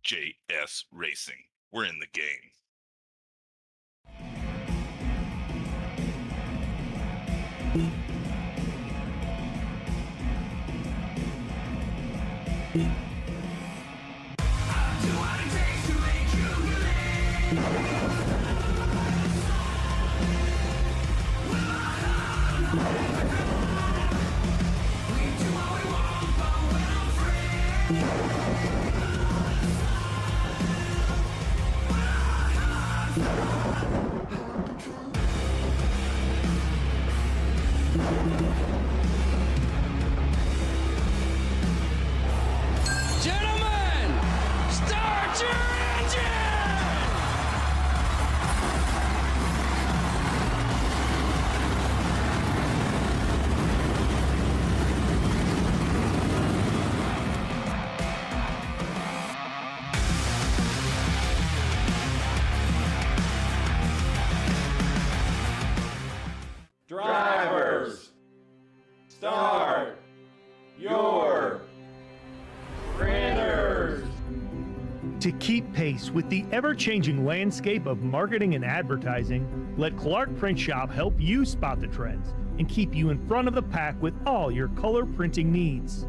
JS Racing. We're in the game. Gentlemen, start your engine! Drivers, start your printers. To keep pace with the ever-changing landscape of marketing and advertising, let Clark Print Shop help you spot the trends and keep you in front of the pack with all your color printing needs.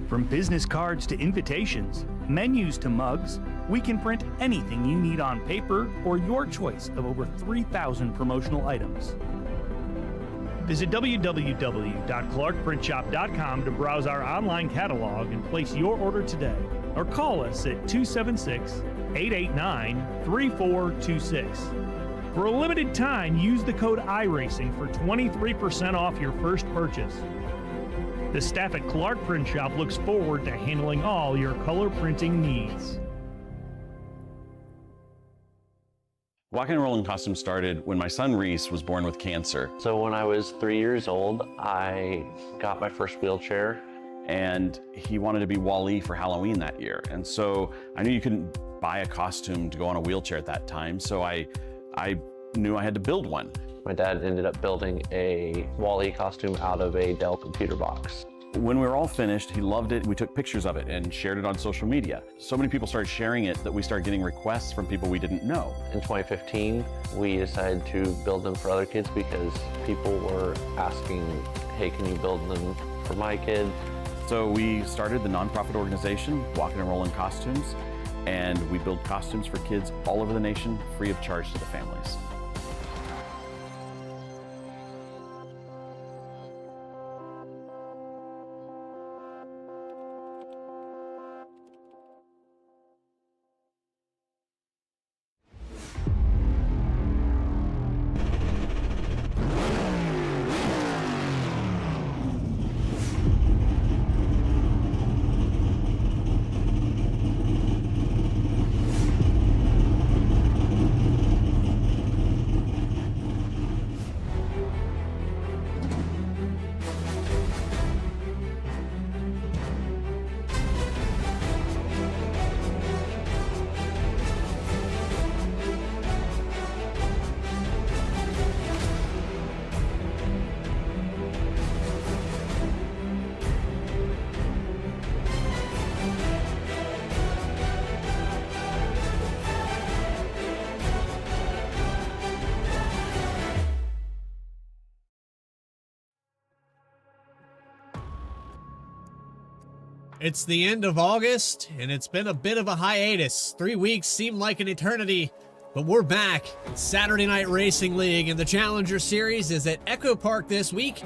From business cards to invitations, menus to mugs, we can print anything you need on paper or your choice of over 3,000 promotional items. Visit www.clarkprintshop.com to browse our online catalog and place your order today, or call us at 276-889-3426. For a limited time, use the code iRacing for 23% off your first purchase. The staff at Clark Print Shop looks forward to handling all your color printing needs. Walking and Rolling Costumes started when my son Reese was born with cancer. So when I was 3 years old, I got my first wheelchair. And he wanted to be Wall-E for Halloween that year. And so I knew you couldn't buy a costume to go on a wheelchair at that time, so I knew I had to build one. My dad ended up building a Wall-E costume out of a Dell computer box. When we were all finished, he loved it. We took pictures of it and shared it on social media. So many people started sharing it that we started getting requests from people we didn't know. In 2015, we decided to build them for other kids because people were asking, hey, can you build them for my kid? So we started the nonprofit organization, Walking and Rolling Costumes, and we build costumes for kids all over the nation, free of charge to the families. It's the end of August, and it's been a bit of a hiatus. 3 weeks seem like an eternity, but we're back. Saturday Night Racing League and the Challenger Series is at ECHOPARK this week.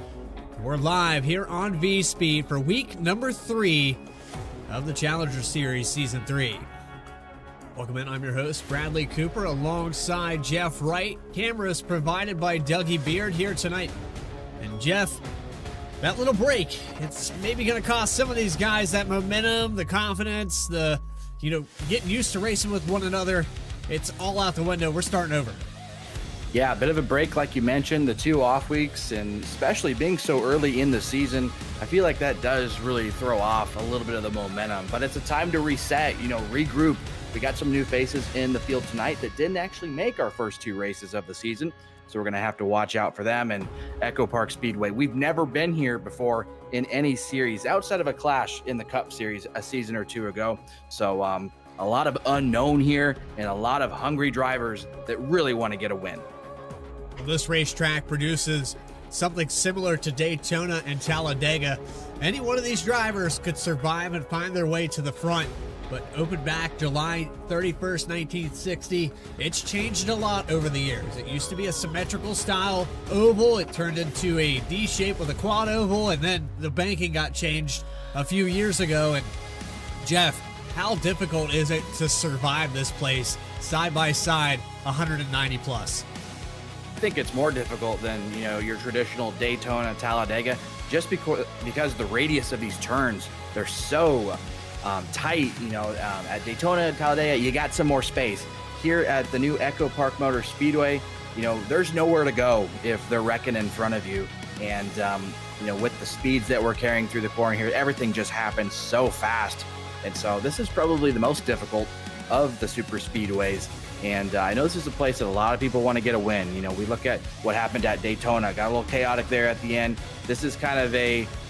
We're live here on V-Speed for week number 3 of the Challenger Series Season 3. Welcome in, I'm your host, Bradley Cooper, alongside Jeff Wright. Cameras provided by Dougie Beard here tonight. And Jeff, that little break, it's maybe going to cost some of these guys that momentum, the confidence, the, getting used to racing with one another. It's all out the window. We're starting over. Yeah, a bit of a break, like you mentioned, the 2 off weeks, and especially being so early in the season, I feel like that does really throw off a little bit of the momentum. But it's a time to reset, regroup, we got some new faces in the field tonight that didn't actually make our first 2 races of the season. So we're going to have to watch out for them. And ECHOPARK Speedway, we've never been here before in any series outside of a clash in the Cup Series a season or 2 ago. So a lot of unknown here and a lot of hungry drivers that really want to get a win. Well, this racetrack produces something similar to Daytona and Talladega. Any one of these drivers could survive and find their way to the front. But opened back July 31st, 1960. It's changed a lot over the years. It used to be a symmetrical style oval. It turned into a D shape with a quad oval, and then the banking got changed a few years ago. And Jeff, how difficult is it to survive this place side by side, 190 plus? I think it's more difficult than, your traditional Daytona, Talladega, just because the radius of these turns, they're so tight. At Daytona, Talladega, you got some more space. Here at the new ECHOPARK Motor Speedway, there's nowhere to go if they're wrecking in front of you. And, with the speeds that we're carrying through the corner here, everything just happens so fast. And so this is probably the most difficult of the super speedways. And I know this is a place that a lot of people want to get a win. We look at what happened at Daytona, got a little chaotic there at the end. This is kind of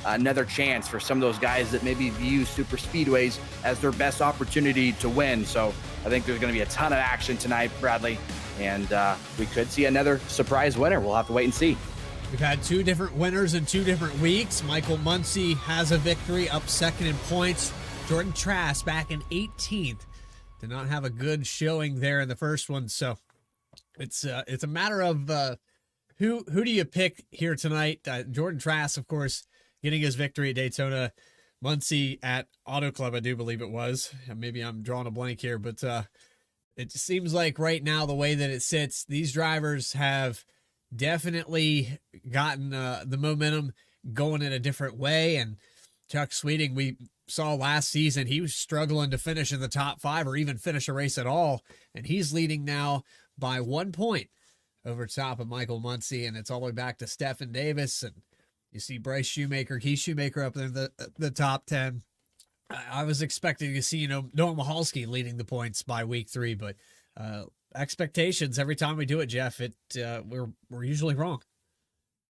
another chance for some of those guys that maybe view super speedways as their best opportunity to win. So I think there's going to be a ton of action tonight, Bradley, and we could see another surprise winner. We'll have to wait and see. We've had 2 different winners in 2 different weeks. Michael Muncy has a victory, up second in points. Jordan Trask back in 18th. Did not have a good showing there in the first one. So it's a matter of who do you pick here tonight? Jordan Trask, of course, getting his victory at Daytona. Muncy at Auto Club, I do believe it was. Maybe I'm drawing a blank here, but it seems like right now, the way that it sits, these drivers have definitely gotten the momentum going in a different way. And Chuck Sweeting, we saw last season, he was struggling to finish in the top 5 or even finish a race at all. And he's leading now by 1 point over top of Michael Muncy. And it's all the way back to Stephen Davis. And you see Bryce Shoemaker, Keith Shoemaker up in the top 10. I was expecting to see, Noah Michalski leading the points by week 3, but expectations every time we do it, Jeff, we're usually wrong.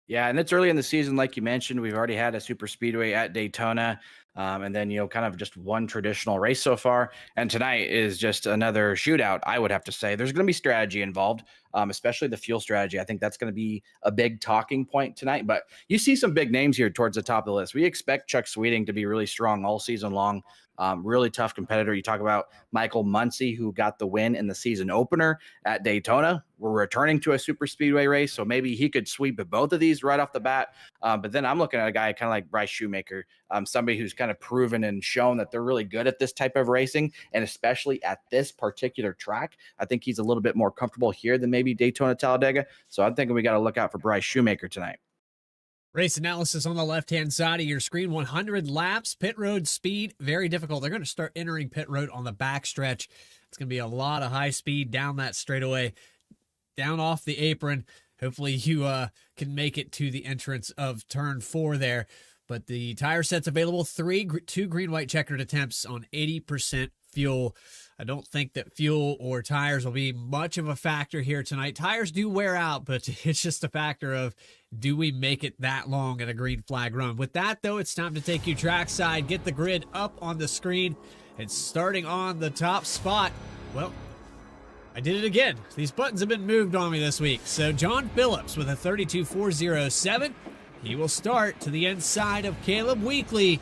Yeah, and it's early in the season, like you mentioned. We've already had a super speedway at Daytona, and then, kind of just one traditional race so far. And tonight is just another shootout, I would have to say. There's going to be strategy involved, especially the fuel strategy. I think that's going to be a big talking point tonight. But you see some big names here towards the top of the list. We expect Chuck Sweeting to be really strong all season long. Really tough competitor. You talk about Michael Muncy, who got the win in the season opener at Daytona. We're returning to a super speedway race, so maybe he could sweep both of these right off the bat. But then I'm looking at a guy kind of like Bryce Shoemaker, somebody who's kind of proven and shown that they're really good at this type of racing, and especially at this particular track. I think he's a little bit more comfortable here than maybe Daytona, Talladega. So I'm thinking we got to look out for Bryce Shoemaker tonight. Race analysis on the left-hand side of your screen. 100 laps, pit road speed, very difficult. They're going to start entering pit road on the backstretch. It's going to be a lot of high speed down that straightaway, down off the apron. Hopefully you can make it to the entrance of turn 4 there. But the tire set's available, 2 green-white checkered attempts on 80% fuel. I don't think that fuel or tires will be much of a factor here tonight. Tires do wear out, but it's just a factor of, do we make it that long at a green flag run? With that, though, it's time to take you trackside, get the grid up on the screen, and starting on the top spot, well, I did it again. These buttons have been moved on me this week. So John Phillips with a 32.407. He will start to the inside of Caleb Weekly.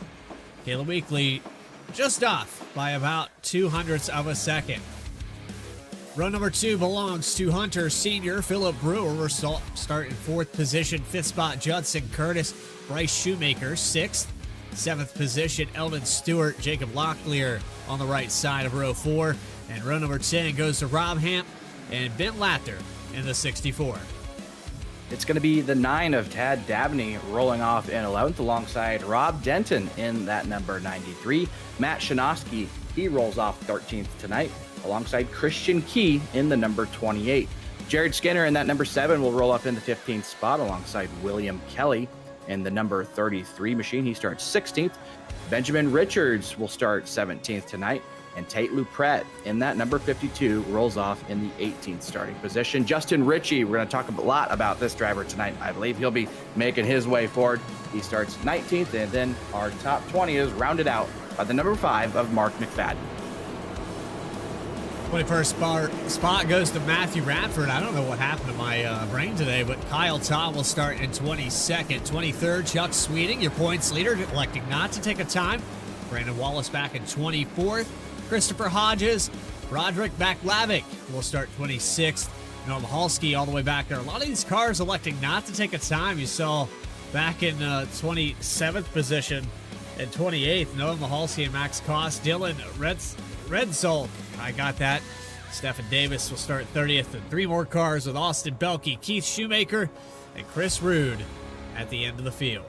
Caleb Weekly just off by about 0.02 of a second. Run number 2 belongs to Hunter Sr. Philip Brewer will start in 4th position. 5th spot, Judson Curtis. Bryce Shoemaker, 6th. 7th position, Eldon Stewart. Jacob Locklear on the right side of row 4. And row number 10 goes to Rob Hamp and Ben Latter in the 64. It's going to be the 9 of Tad Dabney rolling off in 11th alongside Rob Denton in that number 93. Matt Shinosky, he rolls off 13th tonight alongside Christian Key in the number 28. Jared Skinner in that number 7 will roll up in the 15th spot alongside William Kelly in the number 33 machine. He starts 16th. Benjamin Richards will start 17th tonight. And Tate Lupret in that number 52 rolls off in the 18th starting position. Justin Ritchie, we're going to talk a lot about this driver tonight. I believe he'll be making his way forward. He starts 19th, and then our top 20 is rounded out by the number 5 of Mark McFadden. 21st spot goes to Matthew Radford. I don't know what happened to my brain today, but Kyle Todd will start in 22nd. 23rd, Chuck Sweeting, your points leader, electing not to take a time. Brandon Wallace back in 24th. Christopher Hodges, Roderick Baklavic will start 26th. Noah Mahalski all the way back there. A lot of these cars electing not to take a time. You saw back in 27th position and 28th, Noah Mahalski and Max Koss. Dylan Redsulk, I got that. Stephen Davis will start 30th, and 3 more cars with Austin Belke, Keith Shoemaker, and Chris Rude at the end of the field.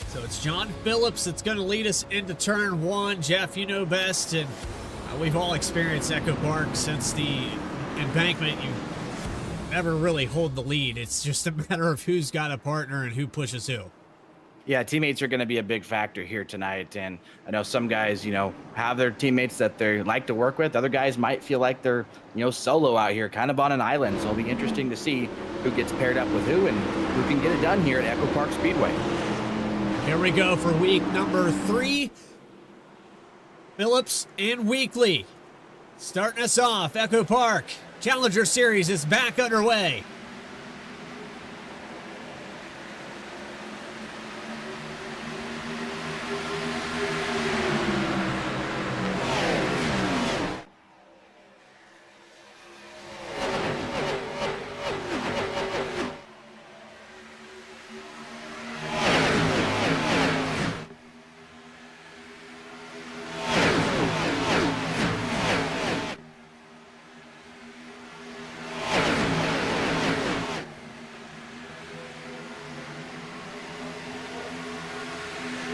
So it's John Phillips that's going to lead us into turn 1. Jeff, you know best, and we've all experienced ECHOPARK since the embankment. You never really hold the lead. It's just a matter of who's got a partner and who pushes who. Yeah, teammates are going to be a big factor here tonight. And I know some guys, have their teammates that they like to work with. Other guys might feel like they're, solo out here, kind of on an island. So it'll be interesting to see who gets paired up with who and who can get it done here at ECHOPARK Speedway. Here we go for week number 3. Phillips and Weekly. Starting us off, ECHOPARK Challenger Series is back underway.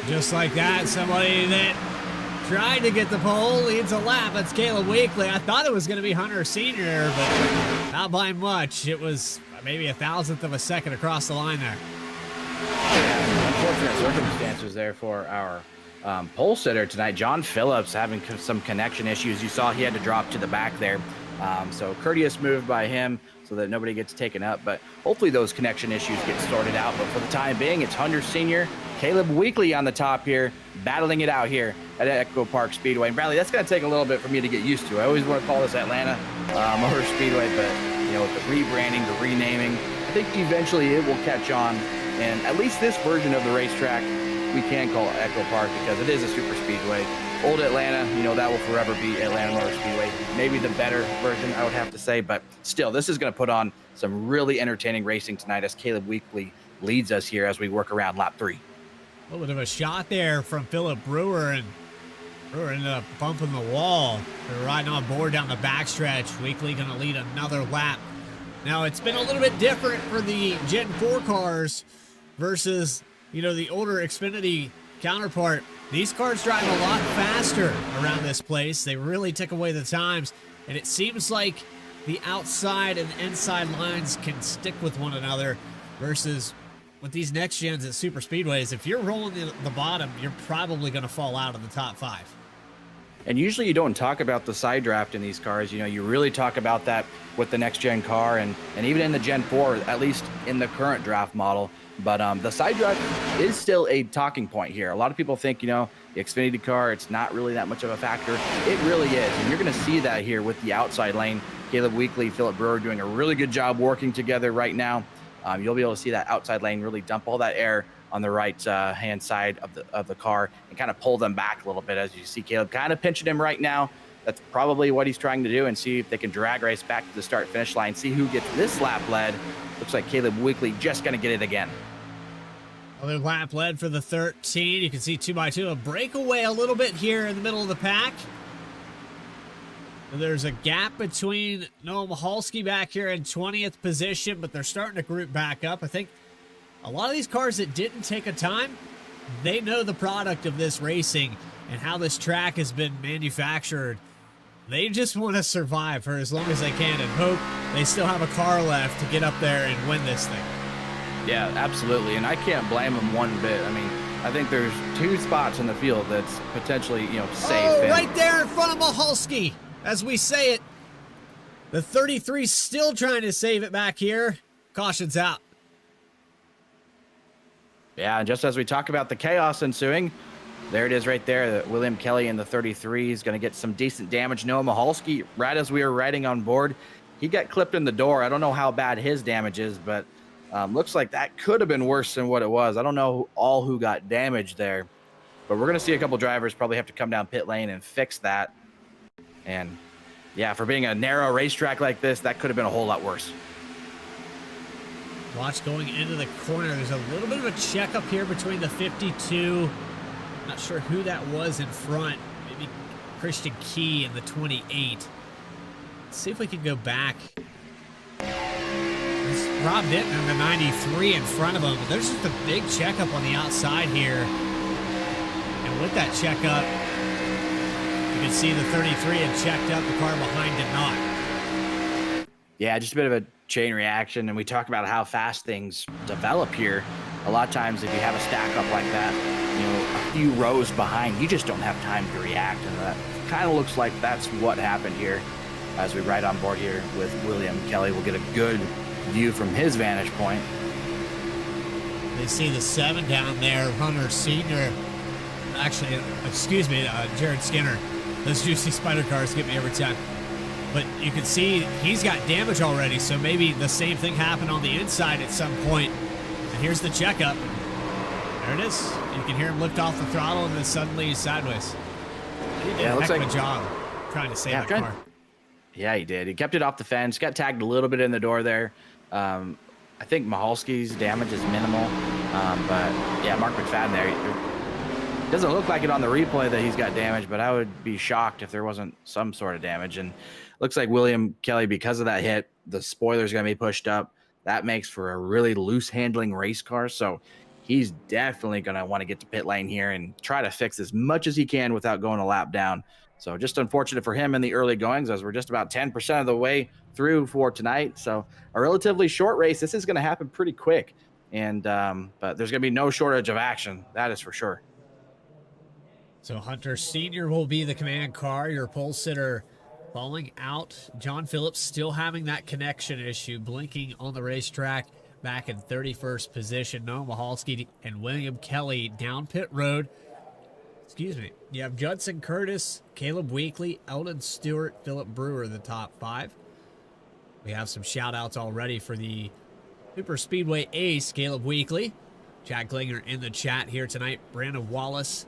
Just like that, somebody that tried to get the pole leads a lap. That's Caleb Weekly. I thought it was going to be Hunter Sr., but not by much. It was maybe 1,000th of a second across the line there. Unfortunate circumstances there for our pole sitter tonight. John Phillips having some connection issues. You saw he had to drop to the back there. So courteous move by him so that nobody gets taken up. But hopefully those connection issues get sorted out. But for the time being, it's Hunter Sr., Caleb Weekly on the top here, battling it out here at ECHOPARK Speedway. And Bradley, that's going to take a little bit for me to get used to. I always want to call this Atlanta Motor Speedway, but with the rebranding, the renaming, I think eventually it will catch on. And at least this version of the racetrack, we can call it ECHOPARK because it is a super speedway. Old Atlanta, that will forever be Atlanta Motor Speedway. Maybe the better version, I would have to say, but still, this is going to put on some really entertaining racing tonight as Caleb Weekly leads us here as we work around lap 3. A little bit of a shot there from Philip Brewer, and Brewer ended up bumping the wall. They're riding on board down the backstretch. Weekly going to lead another lap. Now, it's been a little bit different for the Gen 4 cars versus, the older Xfinity counterpart. These cars drive a lot faster around this place. They really took away the times, and it seems like the outside and inside lines can stick with one another versus with these next gens at super speedways. If you're rolling the bottom, you're probably going to fall out of the top 5. And usually you don't talk about the side draft in these cars. You really talk about that with the next gen car and even in the Gen 4, at least in the current draft model. But the side draft is still a talking point here. A lot of people think, the Xfinity car, it's not really that much of a factor. It really is. And you're going to see that here with the outside lane. Caleb Weekly, Philip Brewer doing a really good job working together right now. You'll be able to see that outside lane really dump all that air on the right hand side of the car and kind of pull them back a little bit. As you see Caleb kind of pinching him right now. That's probably what he's trying to do, and see if they can drag race back to the start finish line, see who gets this lap led. Looks like Caleb Weekly just going to get it again. Another lap led for the 13. You can see 2x2 a breakaway a little bit here in the middle of the pack. There's a gap between Noah Mahalski back here in 20th position, but they're starting to group back up. I think a lot of these cars that didn't take a time, they know the product of this racing and how this track has been manufactured. They just want to survive for as long as they can and hope they still have a car left to get up there and win this thing. Yeah, absolutely. And I can't blame them one bit. I mean, I think there's 2 spots in the field that's potentially, safe. Oh, and- right there in front of Mahalski. As we say it, the 33 still trying to save it back here. Caution's out. Yeah, and just as we talk about the chaos ensuing, there it is right there. William Kelly in the 33 is going to get some decent damage. Noah Mahalski, right as we were riding on board, he got clipped in the door. I don't know how bad his damage is, but looks like that could have been worse than what it was. I don't know who got damaged there, but we're going to see a couple drivers probably have to come down pit lane and fix that. And yeah, for being a narrow racetrack like this, that could have been a whole lot worse. Watch going into the corner. There's a little bit of a checkup here between the 52. Not sure who that was in front. Maybe Christian Key in the 28. Let's see if we can go back. It's Rob Denton in the 93 in front of him. But there's just a big checkup on the outside here. And with that checkup, you can see the 33 had checked up. The car behind did not. Yeah, just a bit of a chain reaction, and we talk about how fast things develop here. A lot of times if you have a stack up like that, a few rows behind, you just don't have time to react, and that kind of looks like that's what happened here. As we ride on board here with William Kelly, we'll get a good view from his vantage point. They see the 7 down there, Hunter Sr. Actually, excuse me, Jared Skinner. Those juicy spider cars get me every time. But you can see he's got damage already, so maybe the same thing happened on the inside at some point. And here's the checkup. There it is. You can hear him lift off the throttle, and then suddenly he's sideways. He did Yeah, it a looks heck of like a job trying to save that car. Yeah, he did. He kept it off the fence, got tagged a little bit in the door there. I think Mahalski's damage is minimal. But yeah, Mark McFadden there. It doesn't look like it on the replay that he's got damage, but I would be shocked if there wasn't some sort of damage. And looks like William Kelly, because of that hit, the spoiler's going to be pushed up. That makes for a really loose handling race car. So he's definitely going to want to get to pit lane here and try to fix as much as he can without going a lap down. So just unfortunate for him in the early goings, as we're just about 10% of the way through for tonight. So a relatively short race. This is going to happen pretty quick. And but there's going to be no shortage of action. That is for sure. So Hunter Sr. will be the command car. Your pole sitter falling out. John Phillips still having that connection issue, blinking on the racetrack back in 31st position. Noah Mahalski and William Kelly down pit road. Excuse me. You have Judson Curtis, Caleb Weekly, Eldon Stewart, Philip Brewer, the top 5. We have some shout outs already for the Super Speedway ace, Caleb Weekly. Chad Klinger in the chat here tonight. Brandon Wallace.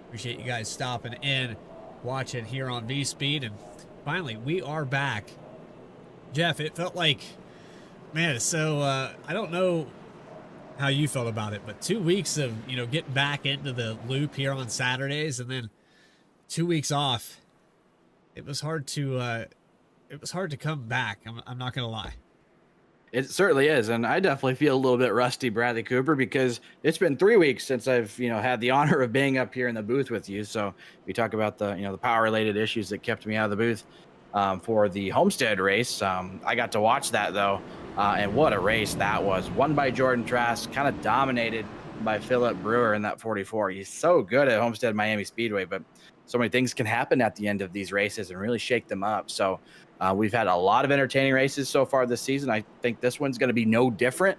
Appreciate you guys stopping in, watching here on V-Speed. And finally, we are back. Jeff, it felt like, man, so I don't know how you felt about it, but 2 weeks of, getting back into the loop here on Saturdays and then 2 weeks off. It was hard to come back. I'm not going to lie. It certainly is, and I definitely feel a little bit rusty, Bradley Cooper, because it's been 3 weeks since I've, had the honor of being up here in the booth with you. So we talk about the, the power-related issues that kept me out of the booth for the Homestead race. I got to watch that though, and what a race that was! Won by Jordan Trask, kind of dominated by Philip Brewer in that 44. He's so good at Homestead Miami Speedway, but so many things can happen at the end of these races and really shake them up. So. We've had a lot of entertaining races so far this season. I think this one's going to be no different.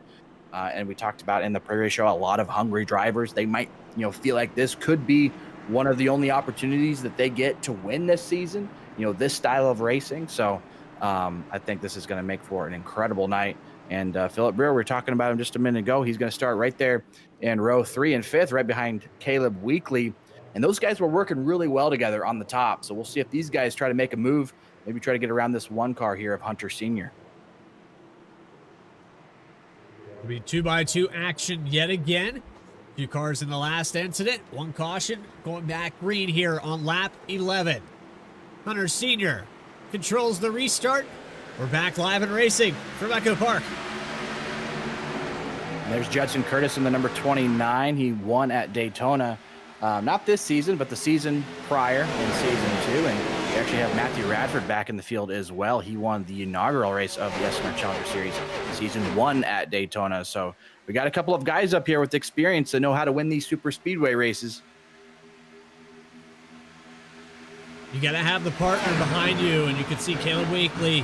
And we talked about in the pre-race show, a lot of hungry drivers. They might, feel like this could be one of the only opportunities that they get to win this season, this style of racing. So I think this is going to make for an incredible night. And Philip Brewer, we were talking about him just a minute ago. He's going to start right there in row 3 and 5th, right behind Caleb Weekly. And those guys were working really well together on the top. So we'll see if these guys try to make a move. Maybe try to get around this one car here of Hunter Sr. It'll be 2x2 action yet again. A few cars in the last incident. One caution going back green here on lap 11. Hunter Sr. controls the restart. We're back live and racing from ECHOPARK. There's Judson Curtis in the number 29. He won at Daytona. Not this season, but the season prior in season 2. And We actually have Matthew Radford back in the field as well. He won the inaugural race of the SNR Challenger Series Season 1 at Daytona. So we got a couple of guys up here with experience that know how to win these super speedway races. You got to have the partner behind you, and you can see Caleb Weekly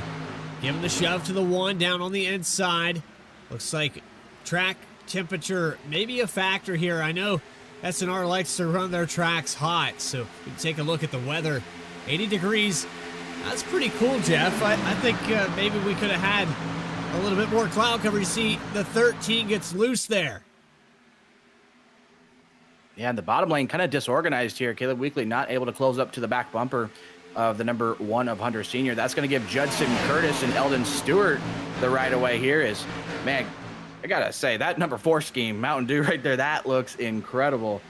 giving the shove to the one down on the inside. Looks like track temperature may be a factor here. I know SNR likes to run their tracks hot, so we can take a look at the weather. 80 degrees. That's pretty cool, Jeff. I think maybe we could have had a little bit more cloud cover. You see the 13 gets loose there. Yeah, and the bottom lane kind of disorganized here. Caleb Weekly not able to close up to the back bumper of the number 1 of Hunter Sr. That's going to give Judson Curtis and Eldon Stewart the right of way here. Is, man, I got to say, that number 4 scheme, Mountain Dew right there, that looks incredible.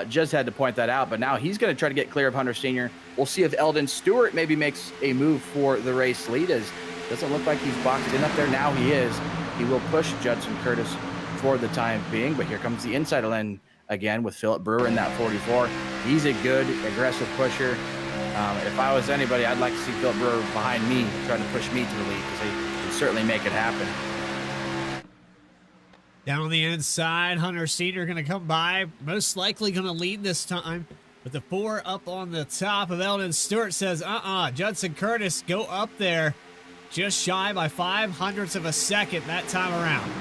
Just had to point that out, but now he's going to try to get clear of Hunter Sr. We'll see if Eldon Stewart maybe makes a move for the race lead. As doesn't look like he's boxed in up there. Now he is. He will push Judson Curtis for the time being, but here comes the inside lane again with Philip Brewer in that 44. He's a good, aggressive pusher. If I was anybody, I'd like to see Philip Brewer behind me trying to push me to the lead, because he can certainly make it happen. Down on the inside, Hunter Sr. going to come by, most likely going to lead this time. With the 4 up on the top of Eldon Stewart says, Judson Curtis, go up there. Just shy by 0.05 of a second that time around.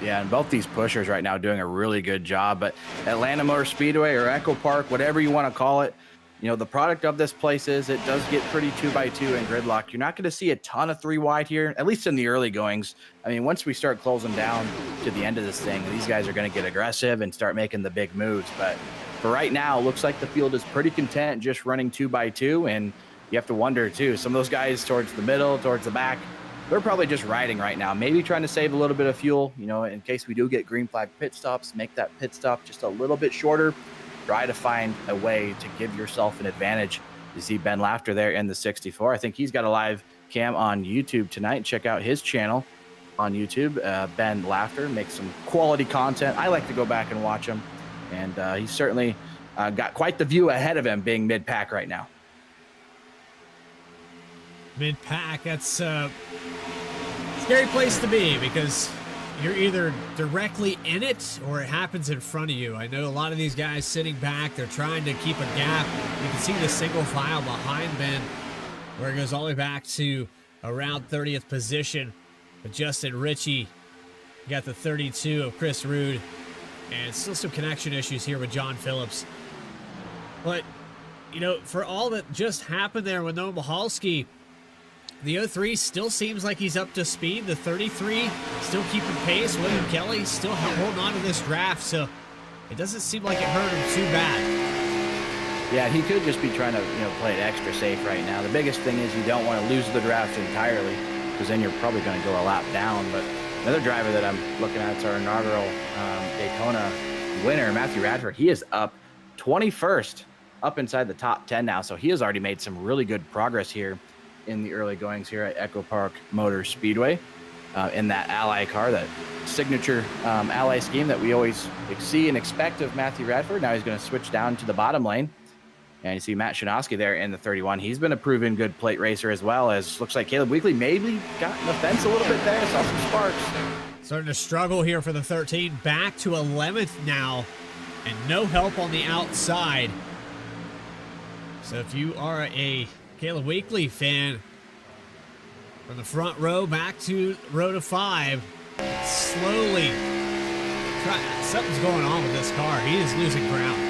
Yeah, and both these pushers right now doing a really good job. But Atlanta Motor Speedway or ECHOPARK, whatever you want to call it, you know, the product of this place is it does get pretty 2x2 and gridlock. You're not going to see a ton of 3 wide here, at least in the early goings. I mean, once we start closing down to the end of this thing, these guys are going to get aggressive and start making the big moves. But for right now, looks like the field is pretty content just running 2x2. And you have to wonder, too, some of those guys towards the middle, towards the back, they're probably just riding right now, maybe trying to save a little bit of fuel, you know, in case we do get green flag pit stops, make that pit stop just a little bit shorter. Try to find a way to give yourself an advantage. You see Ben Laughter there in the 64. I think he's got a live cam on YouTube tonight. Check out his channel on YouTube. Ben Laughter makes some quality content. I like to go back and watch him. And he's certainly got quite the view ahead of him being mid-pack right now. Mid-pack, that's a scary place to be because you're either directly in it or it happens in front of you. I know a lot of these guys sitting back, they're trying to keep a gap. You can see the single file behind Ben where it goes all the way back to around 30th position. But Justin Ritchie got the 32 of Chris Rude, and still some connection issues here with John Phillips. But, you know, for all that just happened there with Noah Michalski, the 03 still seems like he's up to speed. The 33 still keeping pace. William Kelly still holding on to this draft, so it doesn't seem like it hurt him too bad. Yeah, he could just be trying to, you know, play it extra safe right now. The biggest thing is you don't want to lose the draft entirely, because then you're probably going to go a lap down. But another driver that I'm looking at is our inaugural Daytona winner, Matthew Radford. He is up 21st, up inside the top 10 now, so he has already made some really good progress here in the early goings here at ECHOPARK Motor Speedway in that Ally car, that signature Ally scheme that we always see and expect of Matthew Radford. Now he's going to switch down to the bottom lane. And you see Matt Shinosky there in the 31. He's been a proven good plate racer as well, as looks like Caleb Weekly maybe got in the fence a little bit there. Saw some sparks. Starting to struggle here for the 13. Back to 11th now, and no help on the outside. So if you are a Caleb Weekly fan, from the front row back to row to 5, slowly. Something's going on with this car. He is losing ground.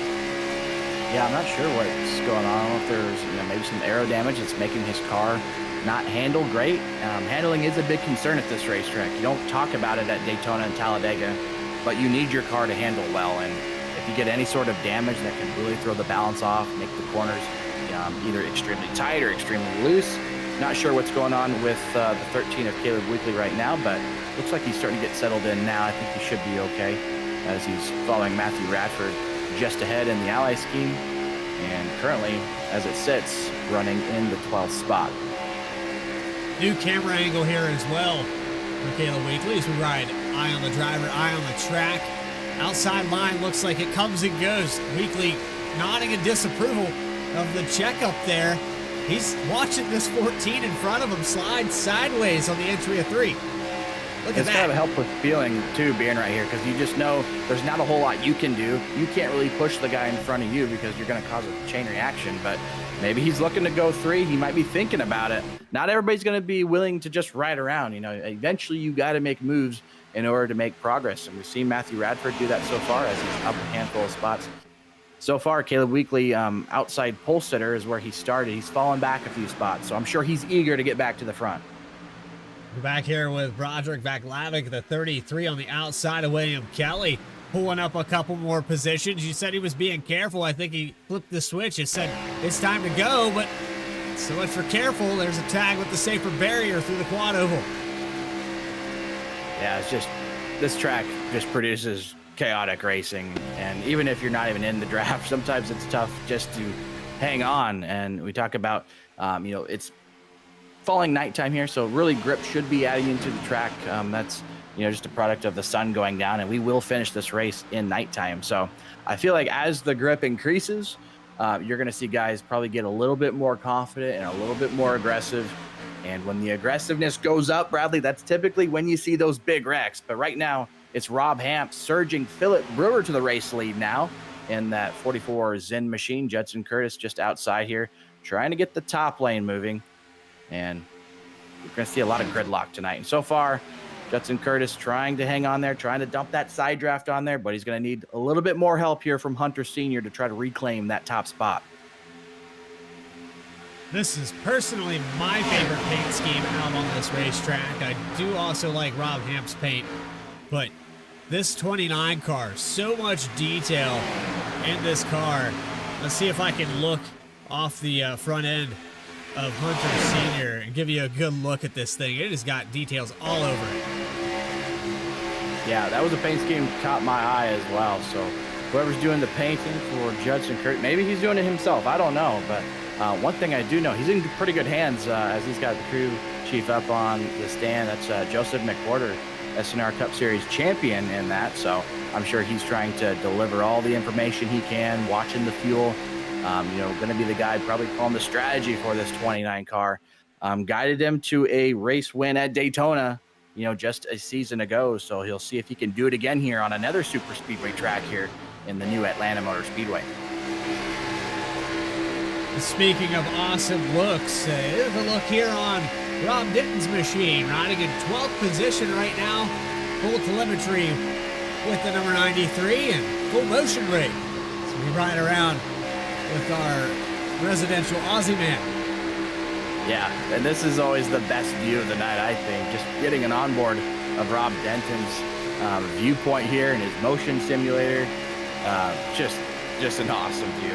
Yeah, I'm not sure what's going on. I don't know if there's, you know, maybe some aero damage that's making his car not handle great. Handling is a big concern at this racetrack. You don't talk about it at Daytona and Talladega, but you need your car to handle well. And if you get any sort of damage that can really throw the balance off, make the corners either extremely tight or extremely loose. Not sure what's going on with the 13 of Caleb Weekly right now, but looks like he's starting to get settled in now. I think he should be okay, as he's following Matthew Radford just ahead in the Ally scheme, and currently, as it sits, running in the 12th spot. New camera angle here as well for Caleb Weekly as we ride eye on the driver, eye on the track. Outside line looks like it comes and goes. Weekly nodding in disapproval of the checkup there. He's watching this 14 in front of him slide sideways on the entry of 3. Look at It's that. kind of a helpless feeling, too, being right here, because you just know there's not a whole lot you can do. You can't really push the guy in front of you because you're going to cause a chain reaction, but maybe he's looking to go 3. He might be thinking about it. Not everybody's going to be willing to just ride around. You know, eventually you got to make moves in order to make progress, and we've seen Matthew Radford do that so far as he's up a handful of spots. So far, Caleb Weekly, outside pole sitter is where he started. He's fallen back a few spots, so I'm sure he's eager to get back to the front. We're back here with Broderick Vaclavic, the 33 on the outside of William Kelly, pulling up a couple more positions. You said he was being careful. I think he flipped the switch. It said it's time to go, but so much for careful. There's a tag with the safer barrier through the quad oval. Yeah, it's just, this track just produces chaotic racing, and even if you're not even in the draft, sometimes it's tough just to hang on. And we talk about, you know, it's falling nighttime here, so really grip should be adding into the track. That's, you know, just a product of the sun going down, and we will finish this race in nighttime. So I feel like as the grip increases, you're going to see guys probably get a little bit more confident and a little bit more aggressive. And when the aggressiveness goes up, Bradley, that's typically when you see those big wrecks. But right now, it's Rob Hamp surging Philip Brewer to the race lead now in that 44 Zen machine. Judson Curtis just outside here trying to get the top lane moving. And we're going to see a lot of gridlock tonight. And so far, Judson Curtis trying to hang on there, trying to dump that side draft on there, but he's going to need a little bit more help here from Hunter Sr. to try to reclaim that top spot. This is personally my favorite paint scheme out on this racetrack. I do also like Rob Hamp's paint, but this 29 car, so much detail in this car. Let's see if I can look off the front end of Hunter Sr. and give you a good look at this thing. It has got details all over it. Yeah, that was a paint scheme that caught my eye as well. So whoever's doing the painting for Judson Curtis, maybe he's doing it himself. I don't know, but one thing I do know, he's in pretty good hands as he's got the crew chief up on the stand. That's Joseph McWhorter, SNR Cup Series champion in that. So I'm sure he's trying to deliver all the information he can, watching the fuel. You know, going to be the guy probably calling the strategy for this 29 car. Guided him to a race win at Daytona, you know, just a season ago. So he'll see if he can do it again here on another super speedway track here in the new Atlanta Motor Speedway. Speaking of awesome looks, here's a look here on Rob Denton's machine, riding in 12th position right now. Full telemetry with the number 93 and full motion rate. So we ride around with our residential Aussie man. Yeah, and this is always the best view of the night, I think. Just getting an onboard of Rob Denton's viewpoint here and his motion simulator. Just an awesome view.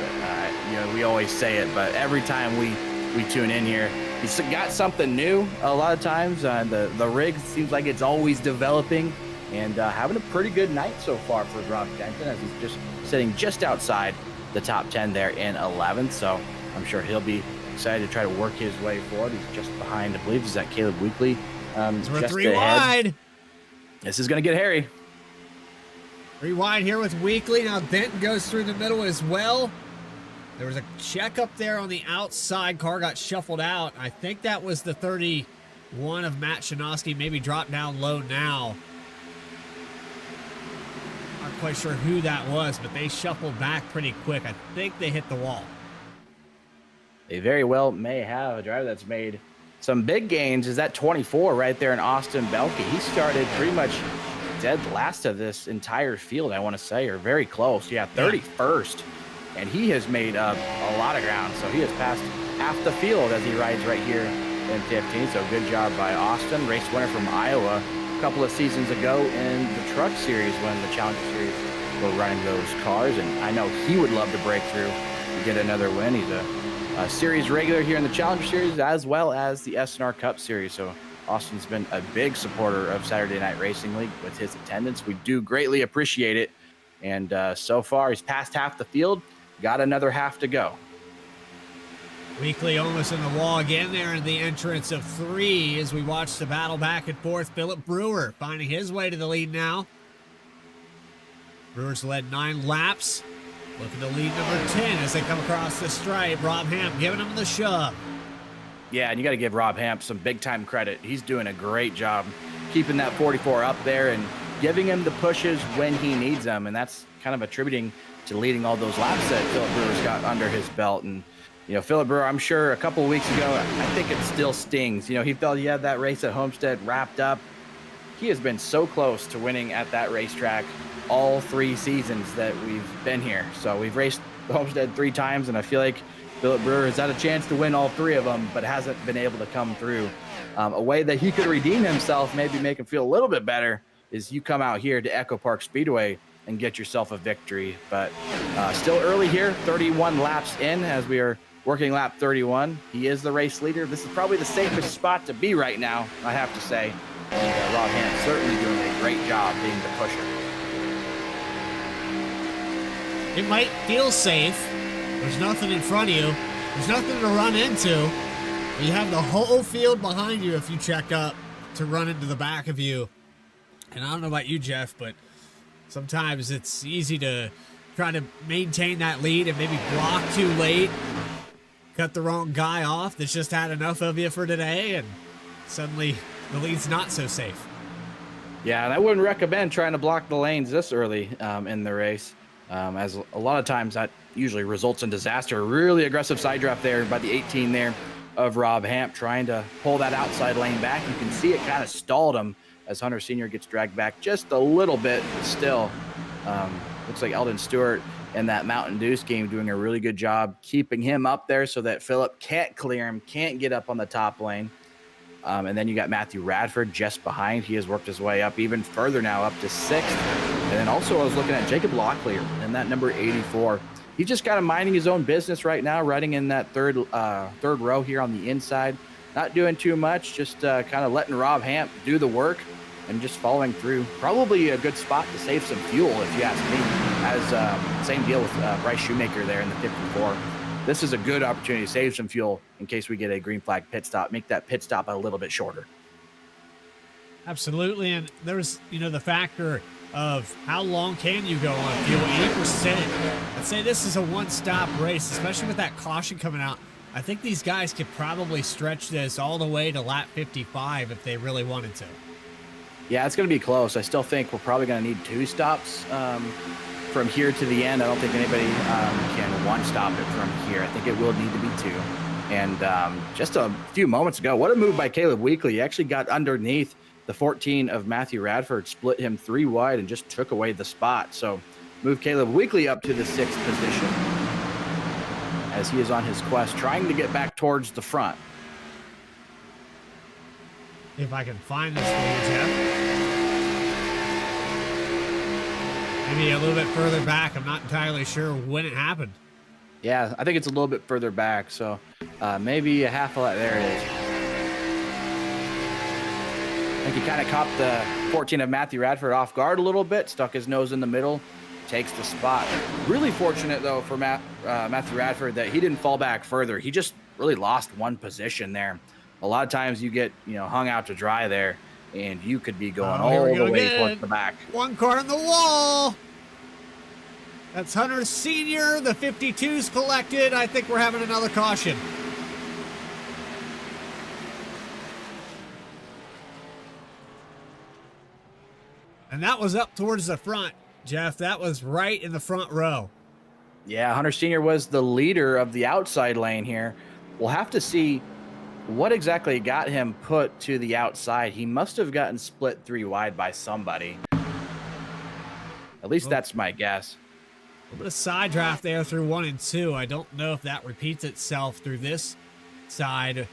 You know, we always say it, but every time we tune in here, he's got something new a lot of times. The rig seems like it's always developing and having a pretty good night so far for Rob Denton as he's just sitting just outside the top 10 there in 11th. So I'm sure he'll be excited to try to work his way forward. He's just behind, I believe, is that Caleb Weekly. We're just 3 ahead. wide. This is going to get hairy. 3 wide here with Weekly. Now Denton goes through the middle as well. There was a check up there on the outside. Car got shuffled out. I think that was the 31 of Matt Shinosky. Maybe dropped down low now. Not quite sure who that was, but they shuffled back pretty quick. I think they hit the wall. They very well may have. A driver that's made some big gains is that 24 right there in Austin Belke. He started pretty much dead last of this entire field, I want to say, or very close. Yeah, 31st. And he has made up a lot of ground. So he has passed half the field as he rides right here in 15. So good job by Austin. Race winner from Iowa a couple of seasons ago in the Truck Series when the Challenger Series were running those cars. And I know he would love to break through and get another win. He's a series regular here in the Challenger Series as well as the SNR Cup Series. So Austin's been a big supporter of Saturday Night Racing League with his attendance. We do greatly appreciate it. And so far, he's passed half the field. Got another half to go. Weekly almost in the wall again there in the entrance of 3 as we watch the battle back and forth. Philip Brewer finding his way to the lead now. Brewer's led 9 laps. Looking to lead number 10 as they come across the stripe. Rob Hamp giving him the shove. Yeah, and you got to give Rob Hamp some big-time credit. He's doing a great job keeping that 44 up there and giving him the pushes when he needs them, and that's kind of attributing to leading all those laps that Philip Brewer's got under his belt. And, you know, Philip Brewer, I'm sure a couple of weeks ago, I think it still stings. You know, he felt he had that race at Homestead wrapped up. He has been so close to winning at that racetrack all 3 seasons that we've been here. So we've raced Homestead 3 times, and I feel like Philip Brewer has had a chance to win all 3 of them, but hasn't been able to come through. A way that he could redeem himself, maybe make him feel a little bit better, is you come out here to ECHOPARK Speedway and get yourself a victory. But still early here, 31 laps in as we are working lap 31. He is the race leader. This is probably the safest spot to be right now, I have to say. And Rob Hamp certainly doing a great job being the pusher. It might feel safe. There's nothing in front of you. There's nothing to run into. You have the whole field behind you if you check up to run into the back of you. And I don't know about you, Jeff, but sometimes it's easy to try to maintain that lead and maybe block too late, cut the wrong guy off that's just had enough of you for today, and suddenly the lead's not so safe. Yeah, and I wouldn't recommend trying to block the lanes this early in the race, as a lot of times that usually results in disaster. Really aggressive side draft there by the 18 there of Rob Hamp, trying to pull that outside lane back. You can see it kind of stalled him as Hunter Sr. gets dragged back just a little bit, but still. Looks like Eldon Stewart and that Mountain Dew scheme doing a really good job keeping him up there so that Philip can't clear him, can't get up on the top lane. And then you got Matthew Radford just behind. He has worked his way up even further now, up to 6th. And then also I was looking at Jacob Locklear and that number 84. He's just kind of minding his own business right now, riding in that third row here on the inside. Not doing too much, just kind of letting Rob Hamp do the work and just following through. Probably a good spot to save some fuel, if you ask me, as same deal with Bryce Shoemaker there in the 54. This is a good opportunity to save some fuel in case we get a green flag pit stop, make that pit stop a little bit shorter. Absolutely, and there's, the factor of how long can you go on fuel, 80%. I'd say this is a one-stop race, especially with that caution coming out. I think these guys could probably stretch this all the way to lap 55 if they really wanted to. Yeah, it's going to be close. I still think we're probably going to need 2 stops from here to the end. I don't think anybody can one-stop it from here. I think it will need to be 2. And just a few moments ago, what a move by Caleb Weekly. He actually got underneath the 14 of Matthew Radford, split him 3 wide, and just took away the spot. So move Caleb Weekly up to the 6th position as he is on his quest, trying to get back towards the front. If I can find this for you, Jeff. Maybe a little bit further back. I'm not entirely sure when it happened. Yeah, I think it's a little bit further back. So maybe a half a lap. There it is. I think he kind of caught the 14 of Matthew Radford off guard a little bit, stuck his nose in the middle, takes the spot. Really fortunate, though, for Matthew Radford that he didn't fall back further. He just really lost 1 position there. A lot of times you get, hung out to dry there, and you could be going all the way towards the back. 1 car on the wall. That's Hunter Sr. The 52's collected. I think we're having another caution. And that was up towards the front, Jeff. That was right in the front row. Yeah, Hunter Sr. was the leader of the outside lane here. We'll have to see what exactly got him put to the outside. He must have gotten split 3 wide by somebody. At least that's my guess. A little bit of side draft there through 1 and 2. I don't know if that repeats itself through this side.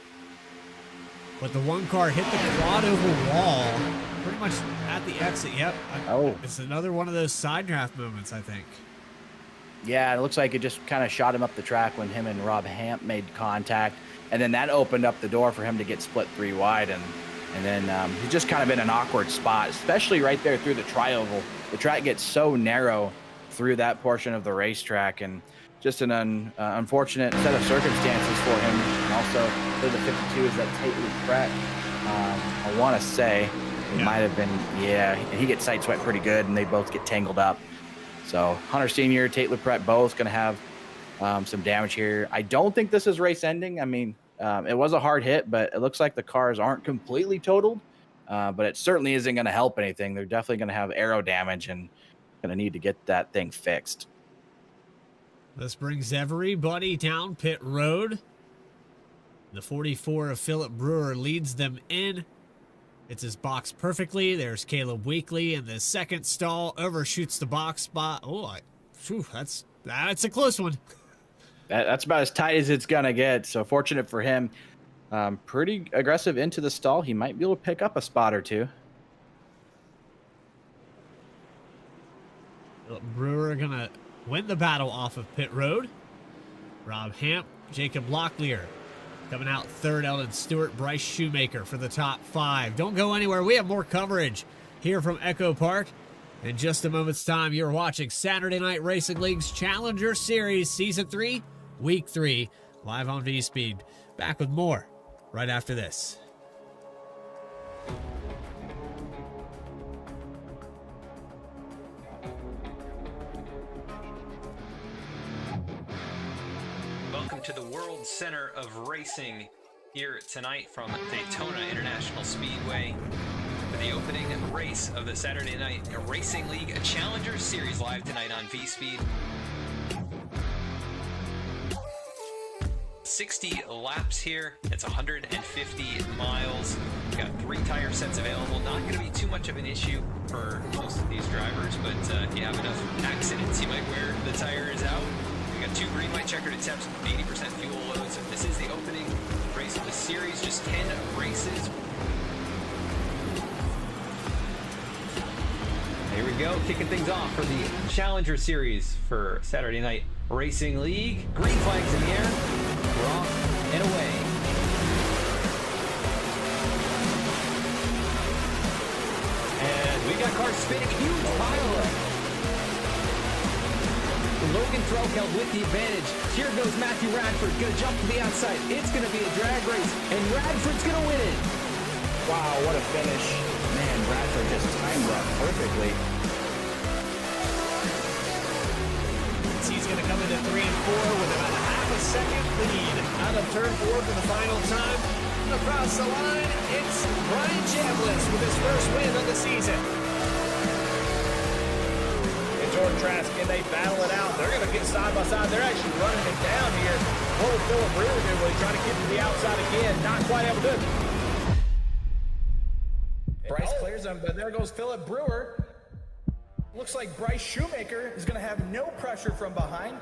But the 1 car hit the quad oval wall pretty much at the exit. Yep. It's another one of those side draft moments, I think. Yeah, it looks like it just kind of shot him up the track when him and Rob Hamp made contact. And then that opened up the door for him to get split 3 wide. And then he's just kind of in an awkward spot, especially right there through the tri-oval. The track gets so narrow through that portion of the racetrack, and just an unfortunate set of circumstances for him. And also for the 52 is that Tate Pratt. I want to say it might have been, and he gets sideswept pretty good, and they both get tangled up. So Hunter Sr., Tate LaPrette, both going to have some damage here. I don't think this is race ending. I mean, It was a hard hit, but it looks like the cars aren't completely totaled. But it certainly isn't going to help anything. They're definitely going to have aero damage and going to need to get that thing fixed. This brings everybody down pit road. The 44 of Philip Brewer leads them in. It's his box perfectly. There's Caleb Weekly in the second stall. Overshoots the box spot. Oh, that's a close one. That's about as tight as it's going to get. So fortunate for him. Pretty aggressive into the stall. He might be able to pick up a spot or two. Philip Brewer going to win the battle off of pit road. Rob Hamp, Jacob Locklear coming out third. Eldon Stewart, Bryce Shoemaker for the top 5. Don't go anywhere. We have more coverage here from ECHOPARK. In just a moment's time, you're watching Saturday Night Racing League's Challenger Series Season 3, Week 3, live on V-Speed. Back with more right after this. Welcome to the World Center of Racing here tonight from Daytona International Speedway for the opening race of the Saturday Night Racing League Challenger Series, live tonight on V-Speed. 60 laps here. It's 150 miles. We've got 3 tire sets available. Not going to be too much of an issue for most of these drivers, but if you have enough accidents, you might wear the tires out. We got 2 green light checkered attempts, 80% fuel load. So this is the opening race of the series. Just 10 races. Here we go, kicking things off for the Challenger Series for Saturday Night Racing League. Green flags in the air. We're off and away. And we got cars spinning, huge pile. Logan Threlkeld with the advantage. Here goes Matthew Radford, gonna jump to the outside. It's gonna be a drag race, and Radford's gonna win it. Wow, what a finish. Man, Bradford just timed that perfectly. He's going to come into 3 and 4 with about a half a second lead. Out of turn 4 for the final time. And across the line, it's Brian Chambliss with his first win of the season. And Jordan Trask, can they battle it out? They're going to get side by side. They're actually running it down here. What will Philip Brewer do? Will he try to get to the outside again? Not quite able to do it. Bryce clears him, but there goes Philip Brewer. Looks like Bryce Shoemaker is going to have no pressure from behind.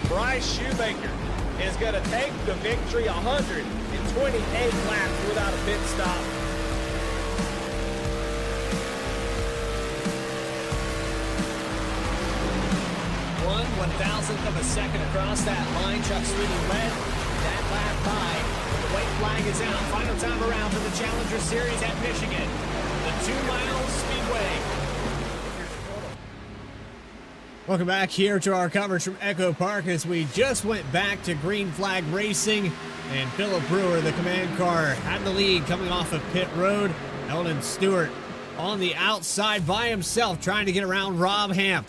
Bryce Shoemaker is going to take the victory, 128 laps without a pit stop. One 1,000th of a second across that line. Chuck Sweeney led that lap by. The white flag is out. Final time around for the Challenger Series at Michigan. The 2-mile Speedway. Welcome back here to our coverage from ECHOPARK as we just went back to green flag racing, and Philip Brewer, the command car, had the lead coming off of pit road. Eldon Stewart on the outside by himself trying to get around Rob Hamp.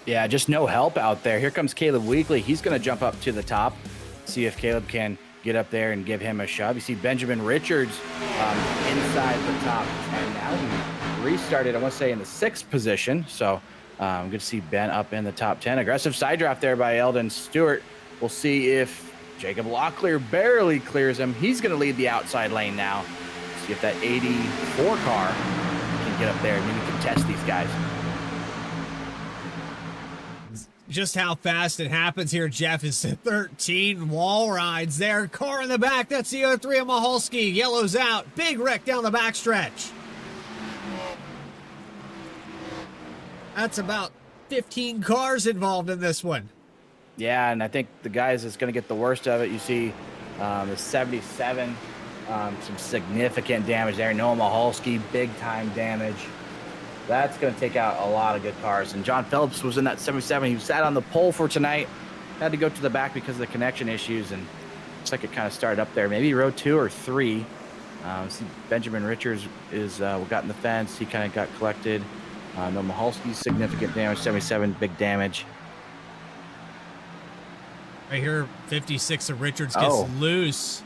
Yeah, just no help out there. Here comes Caleb Weekly. He's going to jump up to the top, see if Caleb can get up there and give him a shove. You see Benjamin Richards inside the top 10 now. He restarted, I want to say, in the 6th position, so good to see Ben up in the top 10. Aggressive side draft there by Eldon Stewart. We'll see if Jacob Locklear barely clears him. He's going to lead the outside lane now. See if that 84 car can get up there and maybe contest these guys. Just how fast it happens here, Jeff, is 13 wall rides there. Car in the back. That's the 03 of Maholski. Yellows out. Big wreck down the backstretch. That's about 15 cars involved in this one. Yeah, and I think the guys that's going to get the worst of it, you see the 77, some significant damage there. Noah Maholski, big-time damage. That's going to take out a lot of good cars. And John Phillips was in that 77. He sat on the pole for tonight. Had to go to the back because of the connection issues, and looks like it kind of started up there. Maybe row 2 or 3. See Benjamin Richards is got in the fence. He kind of got collected. No, Maholski's significant damage, 77, big damage. Right here, 56 of Richards gets loose.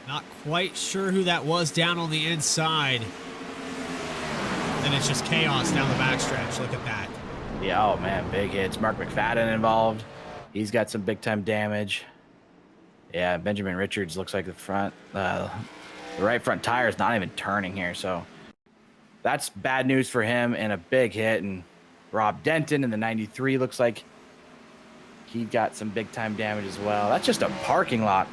Not quite sure who that was down on the inside. Then it's just chaos down the backstretch. Look at that. Yeah, oh man, big hits. Mark McFadden involved. He's got some big time damage. Yeah, Benjamin Richards looks like the right front tire is not even turning here. So that's bad news for him and a big hit. And Rob Denton in the 93 looks like he got some big time damage as well. That's just a parking lot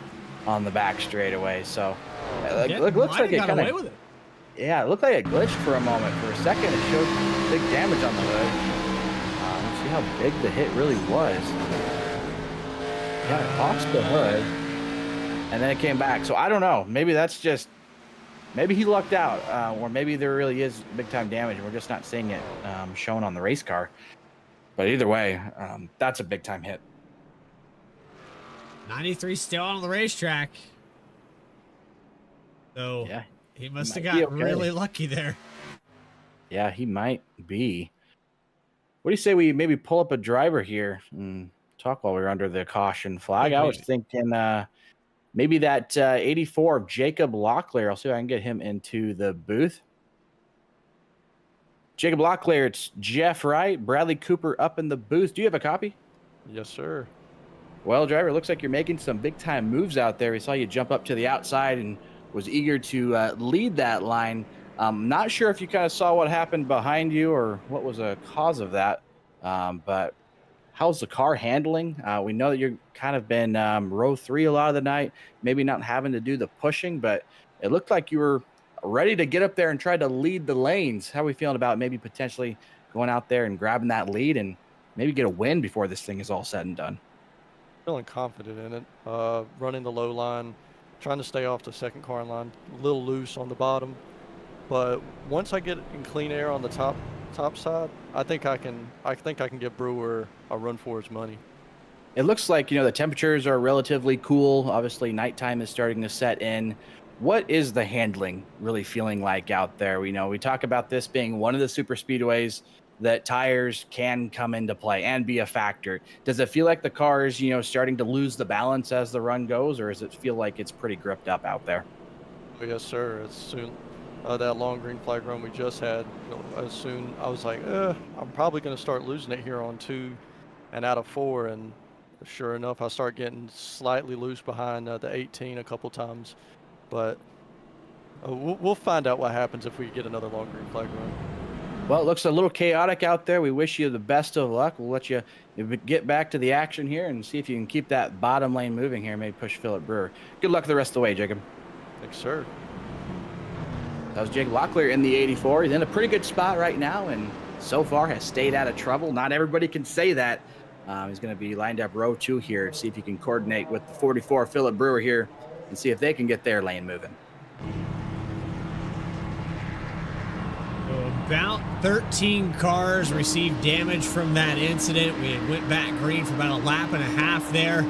on the back straightaway. So it looks like it got kind away of, with it. yeah, it looked like it glitched for a moment. For a second, it showed big damage on the hood. Let's see how big the hit really was. Yeah, it popped the hood, and then it came back. So I don't know. Maybe that's just, maybe he lucked out, or maybe there really is big time damage, and we're just not seeing it shown on the race car. But either way, that's a big time hit. 93 still on the racetrack. So Yeah, he must have might be got okay. really lucky there. Yeah, he might be. What do you say we maybe pull up a driver here and talk while we're under the caution flag? I was thinking maybe that 84 of Jacob Locklear. I'll see if I can get him into the booth. Jacob Locklear, it's Jeff Wright, Bradley Cooper up in the booth. Do you have a copy? Yes, sir. Well, driver, it looks like you're making some big-time moves out there. We saw you jump up to the outside and was eager to lead that line. Not sure if you kind of saw what happened behind you or what was a cause of that, but how's the car handling? We know that you've kind of been row 3 a lot of the night, maybe not having to do the pushing, but it looked like you were ready to get up there and try to lead the lanes. How are we feeling about maybe potentially going out there and grabbing that lead and maybe get a win before this thing is all said and done? Feeling confident in it. Running the low line, trying to stay off the second car line, a little loose on the bottom. But once I get in clean air on the top side, I think I can get Brewer a run for his money. It looks like, the temperatures are relatively cool. Obviously, nighttime is starting to set in. What is the handling really feeling like out there? We talk about this being one of the super speedways that tires can come into play and be a factor. Does it feel like the car is, starting to lose the balance as the run goes, or does it feel like it's pretty gripped up out there? Oh, yes, sir. As soon that long green flag run we just had, as soon I was like, I'm probably going to start losing it here on 2 and out of 4, and sure enough, I start getting slightly loose behind the 18 a couple times. But we'll find out what happens if we get another long green flag run. Well, it looks a little chaotic out there. We wish you the best of luck. We'll let you get back to the action here and see if you can keep that bottom lane moving here. Maybe push Philip Brewer. Good luck the rest of the way, Jacob. Thanks, sir. That was Jacob Locklear in the 84. He's in a pretty good spot right now and so far has stayed out of trouble. Not everybody can say that. He's going to be lined up row 2 here to see if he can coordinate with the 44 Philip Brewer here and see if they can get their lane moving. About 13 cars received damage from that incident. We went back green for about a lap and a half there.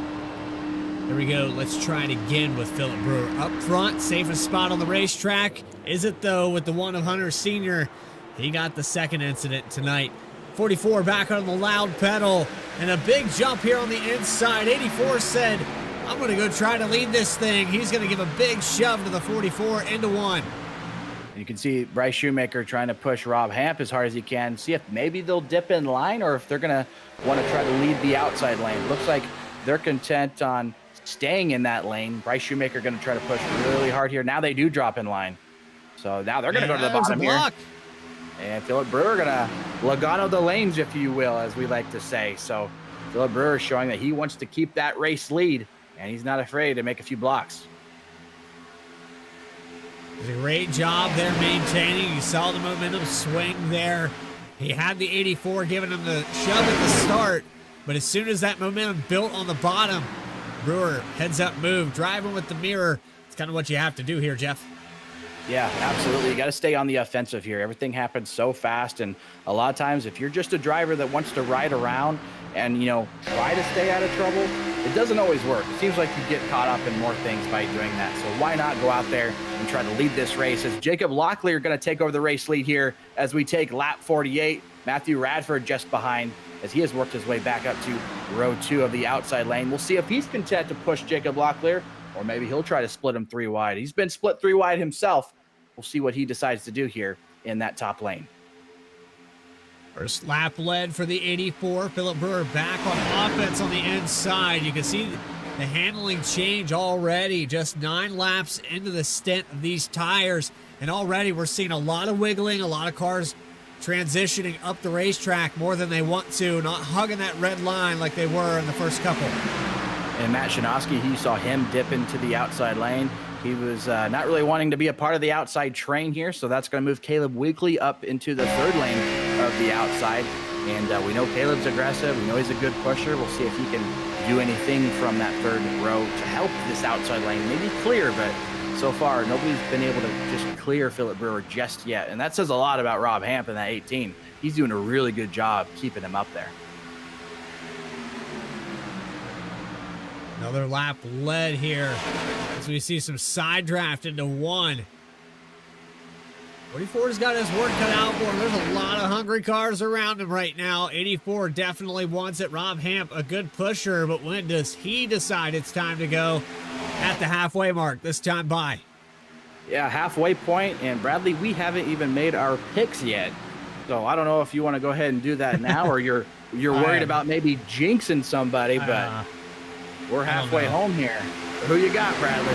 There we go. Let's try it again with Philip Brewer. Up front, safest spot on the racetrack. Is it, though, with the one of Hunter Sr.? He got the second incident tonight. 44 back on the loud pedal. And a big jump here on the inside. 84 said, I'm going to go try to lead this thing. He's going to give a big shove to the 44 into 1. You can see Bryce Shoemaker trying to push Rob Hamp as hard as he can. See if maybe they'll dip in line or if they're going to want to try to lead the outside lane. Looks like they're content on staying in that lane. Bryce Shoemaker going to try to push really hard here. Now they do drop in line. So now they're going to go to the bottom here. And Philip Brewer going to Logano the lanes, if you will, as we like to say. So Philip Brewer is showing that he wants to keep that race lead, and he's not afraid to make a few blocks. Did a great job there maintaining. You saw the momentum swing there. He had the 84 giving him the shove at the start, but as soon as that momentum built on the bottom, Brewer heads up move, driving with the mirror. It's kind of what you have to do here, Jeff. Yeah, absolutely. You got to stay on the offensive here. Everything happens so fast, and a lot of times if you're just a driver that wants to ride around and, try to stay out of trouble, it doesn't always work. It seems like you get caught up in more things by doing that. So why not go out there and try to lead this race? As Jacob Locklear going to take over the race lead here as we take lap 48. Matthew Radford just behind. as he has worked his way back up to row 2 of the outside lane. We'll see if he's content to push Jacob Locklear, or maybe he'll try to split him 3 wide. He's been split 3 wide himself. We'll see what he decides to do here in that top lane. First lap led for the 84. Philip Brewer back on offense on the inside. You can see the handling change already. Just 9 laps into the stint of these tires, and already we're seeing a lot of wiggling, a lot of cars transitioning up the racetrack more than they want to, not hugging that red line like they were in the first couple. And Matt Shinowski, you saw him dip into the outside lane. He was not really wanting to be a part of the outside train here, so that's going to move Caleb Weekly up into the 3rd lane of the outside. And we know Caleb's aggressive. We know he's a good pusher. We'll see if he can do anything from that 3rd row to help this outside lane. Maybe clear, but so far nobody's been able to just clear Philip Brewer just yet. And that says a lot about Rob Hamp in that 18. He's doing a really good job keeping him up there. Another lap led here as we see some side draft into 1. 44's got his work cut out for him. There's a lot of hungry cars around him right now. 84 definitely wants it. Rob Hamp, a good pusher, but when does he decide it's time to go? At the halfway mark, this time by. Yeah, halfway point, and Bradley, we haven't even made our picks yet. So I don't know if you want to go ahead and do that now, or you're worried about maybe jinxing somebody, but we're halfway home here. Who you got, Bradley?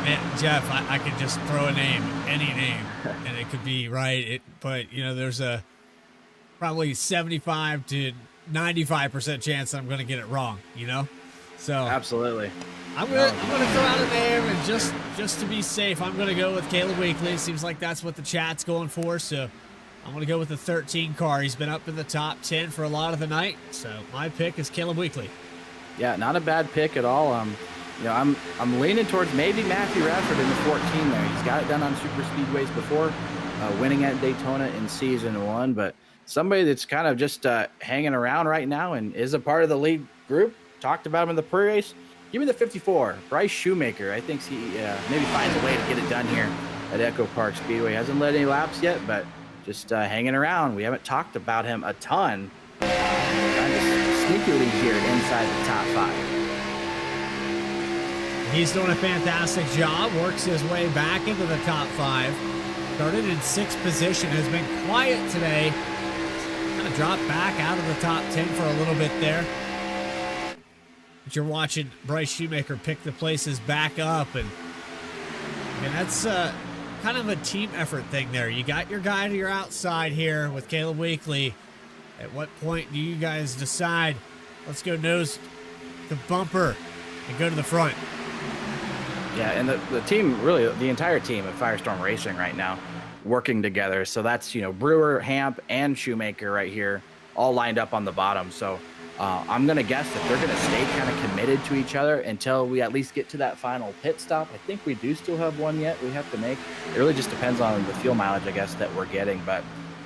Man, Jeff, I could just throw a name, any name, and it could be right. But you know, there's a probably 75 to 95% chance that I'm going to get it wrong. You know, so absolutely. I'm gonna throw out a name, and just to be safe, I'm gonna go with Caleb Weekly. It seems like that's what the chat's going for, so I'm gonna go with the 13 car. He's been up in the top 10 for a lot of the night, so my pick is Caleb Weekly. Yeah, not a bad pick at all. You know, I'm leaning towards maybe Matthew Radford in the 14 there. He's got it done on super speedways before, winning at Daytona in season 1, but somebody that's kind of just hanging around right now and is a part of the lead group. Talked about him in the pre-race. Give me the 54, Bryce Shoemaker. I think he maybe finds a way to get it done here at ECHOPARK Speedway. Hasn't led any laps yet, but just hanging around. We haven't talked about him a ton. Kind of sneakily here inside the top 5. He's doing a fantastic job. Works his way back into the top 5. Started in 6th position. Has been quiet today. Kind of dropped back out of the top 10 for a little bit there. But you're watching Bryce Shoemaker pick the places back up, and that's kind of a team effort thing there. You got your guy to your outside here with Caleb Weekly. At what point do you guys decide, let's go nose the bumper and go to the front? Yeah, and the team, really, the entire team at FireStorm Racing right now working together. So that's, you know, Brewer, Hamp, and Shoemaker right here all lined up on the bottom. So I'm going to guess that they're going to stay kind of committed to each other until we at least get to that final pit stop. I think we do still have one yet we have to make. It really just depends on the fuel mileage, I guess, that we're getting. But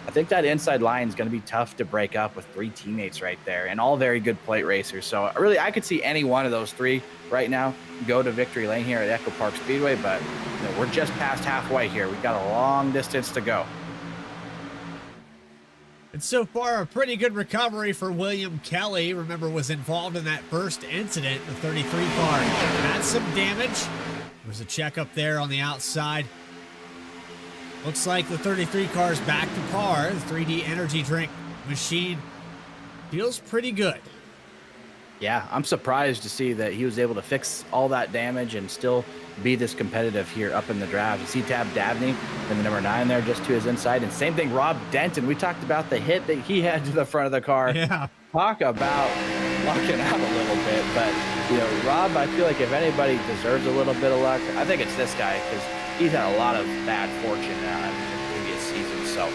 I think that inside line is going to be tough to break up with 3 teammates right there, and all very good plate racers. So really, I could see any one of those 3 right now go to victory lane here at ECHOPARK Speedway, but you know, we're just past halfway here. We've got a long distance to go. And so far, a pretty good recovery for William Kelly. Remember, was involved in that first incident. The 33 car had some damage. There's a check up there on the outside. Looks like the 33 car's back to par. The 3D energy drink machine feels pretty good. Yeah, I'm surprised to see that he was able to fix all that damage and still be this competitive here up in the draft. You see Tab Dabney in the number 9 there just to his inside. And same thing, Rob Denton. We talked about the hit that he had to the front of the car. Yeah. Talk about lucking out a little bit. But, you know, Rob, I feel like if anybody deserves a little bit of luck, I think it's this guy, because he's had a lot of bad fortune in previous seasons. So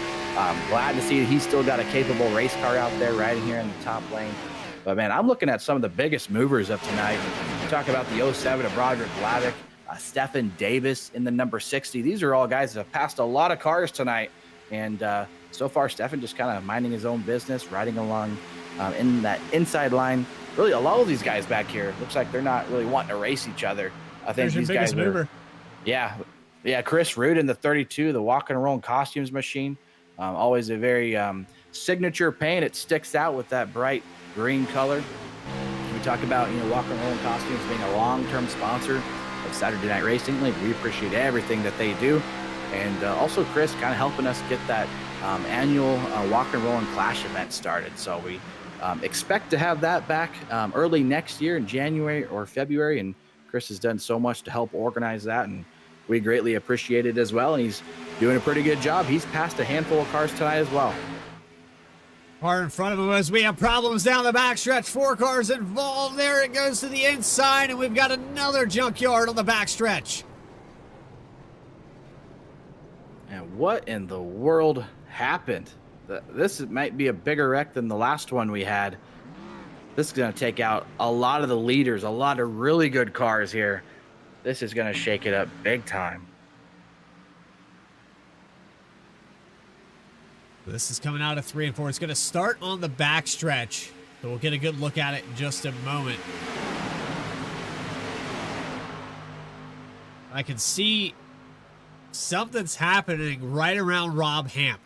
glad to see he's still got a capable race car out there riding here in the top lane. But, man, I'm looking at some of the biggest movers of tonight. You talk about the 07 of Broderick Vlavic, Stephen Davis in the number 60. These are all guys that have passed a lot of cars tonight. And so far, Stephen just kind of minding his own business, riding along in that inside line. Really, a lot of these guys back here, looks like they're not really wanting to race each other. I think these guys are. Mover. Yeah, Chris Root in the 32, the walk and roll costumes machine. Always a very signature paint. It sticks out with that bright green color. We talk about, Walker and Roland Costumes being a long-term sponsor of Saturday Night Racing League. We appreciate everything that they do. And also Chris kind of helping us get that annual Walker and Roland Clash event started. So we expect to have that back early next year in January or February. And Chris has done so much to help organize that, and we greatly appreciate it as well. And he's doing a pretty good job. He's passed a handful of cars tonight as well. Car in front of him as we have problems down the backstretch. 4 cars involved. There it goes to the inside, and we've got another junkyard on the backstretch. And what in the world happened? This might be a bigger wreck than the last one we had. This is going to take out a lot of the leaders, a lot of really good cars here. This is going to shake it up big time. This is coming out of 3 and 4. It's going to start on the backstretch, so we'll get a good look at it in just a moment. I can see something's happening right around Rob Hamp.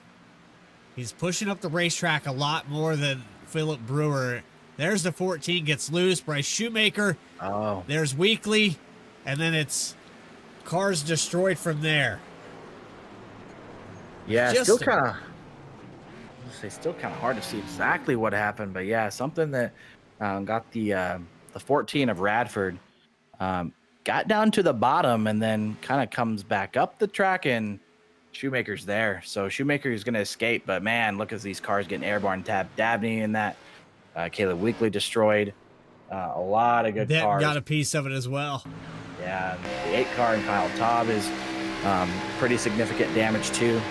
He's pushing up the racetrack a lot more than Philip Brewer. There's the 14, gets loose. Bryce Shoemaker. Oh. There's Weekly. And then it's cars destroyed from there. Yeah, still kind of hard to see exactly what happened. But yeah, something that got the 14 of Radford got down to the bottom and then kind of comes back up the track, and Shoemaker's there. So Shoemaker is going to escape. But man, look at these cars getting airborne. Dabney in that. Caleb Weekly destroyed. A lot of good cars. Got a piece of it as well. Yeah, the 8 car and Kyle Taub is pretty significant damage too.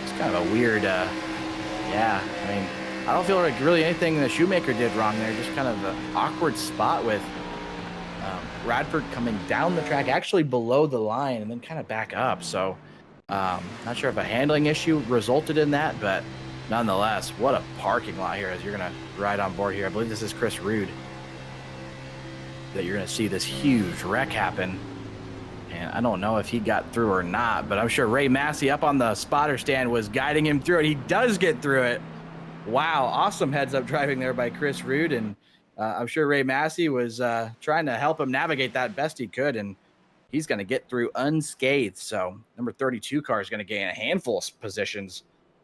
It's kind of a weird, yeah. I mean, I don't feel like really anything that Shoemaker did wrong there. Just kind of an awkward spot with Radford coming down the track, actually below the line, and then kind of back up. So, not sure if a handling issue resulted in that, but nonetheless, what a parking lot here as you're going to ride on board here. I believe this is Chris Rude that you're going to see this huge wreck happen. And I don't know if he got through or not, but I'm sure Ray Massey up on the spotter stand was guiding him through it. He does get through it. Wow, awesome heads-up driving there by Chris Rude. And I'm sure Ray Massey was trying to help him navigate that best he could, and he's going to get through unscathed. So number 32 car is going to gain a handful of positions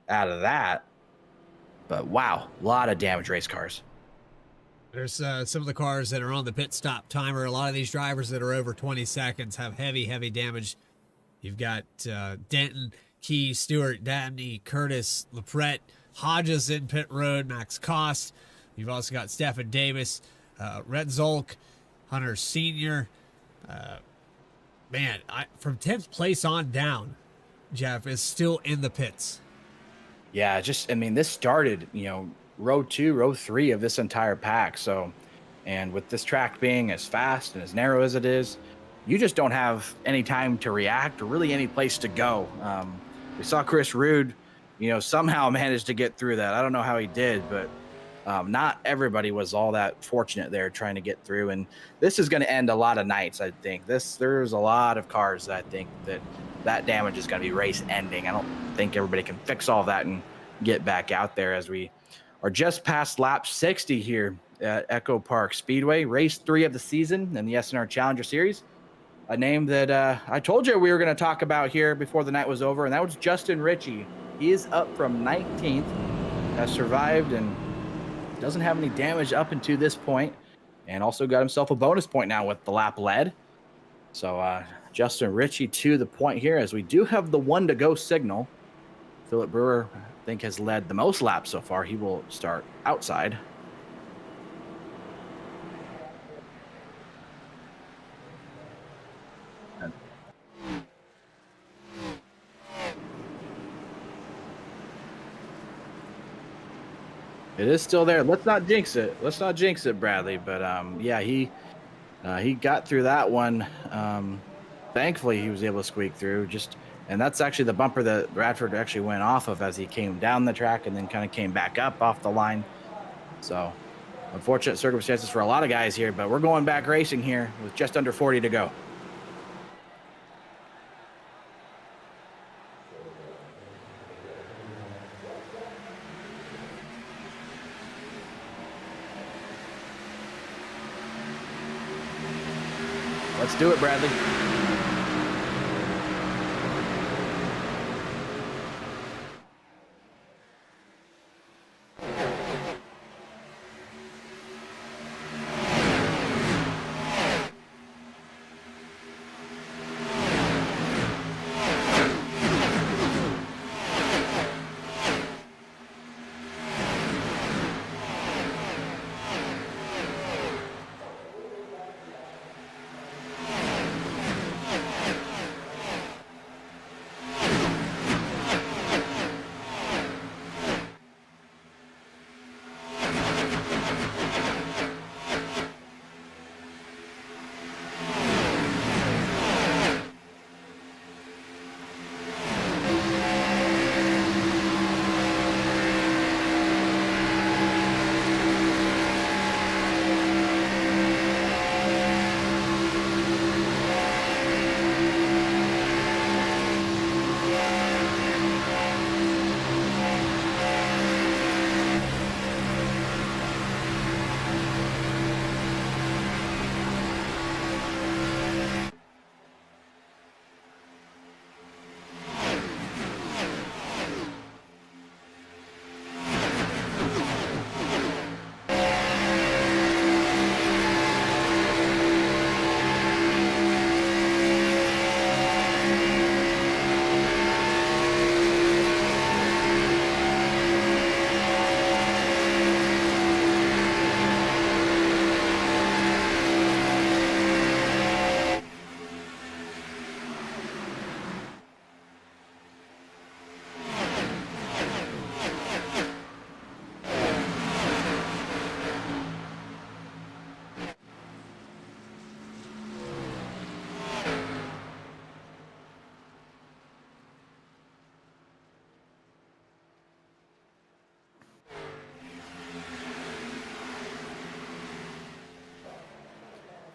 out of that. But wow, a lot of damaged race cars. There's some of the cars that are on the pit stop timer. A lot of these drivers that are over 20 seconds have heavy, heavy damage. You've got Denton, Key, Stewart, Dabney, Curtis, LaPrette, Hodges in pit road, Max Kost. You've also got Stephen Davis, Red Zolk, Hunter Sr. Man, from 10th place on down, Jeff is still in the pits. Yeah, this started, row 2, row 3 of this entire pack. So, and with this track being as fast and as narrow as it is, you just don't have any time to react or really any place to go. We saw Chris Rude, somehow managed to get through that. I don't know how he did, but not everybody was all that fortunate there trying to get through. And this is going to end a lot of nights, I think. There's a lot of cars that I think that damage is going to be race ending. I don't think everybody can fix all that and get back out there, as we are just past lap 60 here at ECHOPARK Speedway, race 3 of the season in the SNR Challenger Series. A name that I told you we were going to talk about here before the night was over, and that was Justin Ritchie. He is up from 19th, has survived and doesn't have any damage up until this point, and also got himself a bonus point now with the lap led. So Justin Ritchie to the point here, as we do have the 1 to go signal. Philip Brewer, I think, has led the most laps so far. He will start outside. It is still there. Let's not jinx it. Bradley. But yeah, he got through that one. Thankfully, he was able to squeak through. And that's actually the bumper that Radford actually went off of as he came down the track and then kind of came back up off the line. So unfortunate circumstances for a lot of guys here, but we're going back racing here with just under 40 to go. Let's do it, Bradley.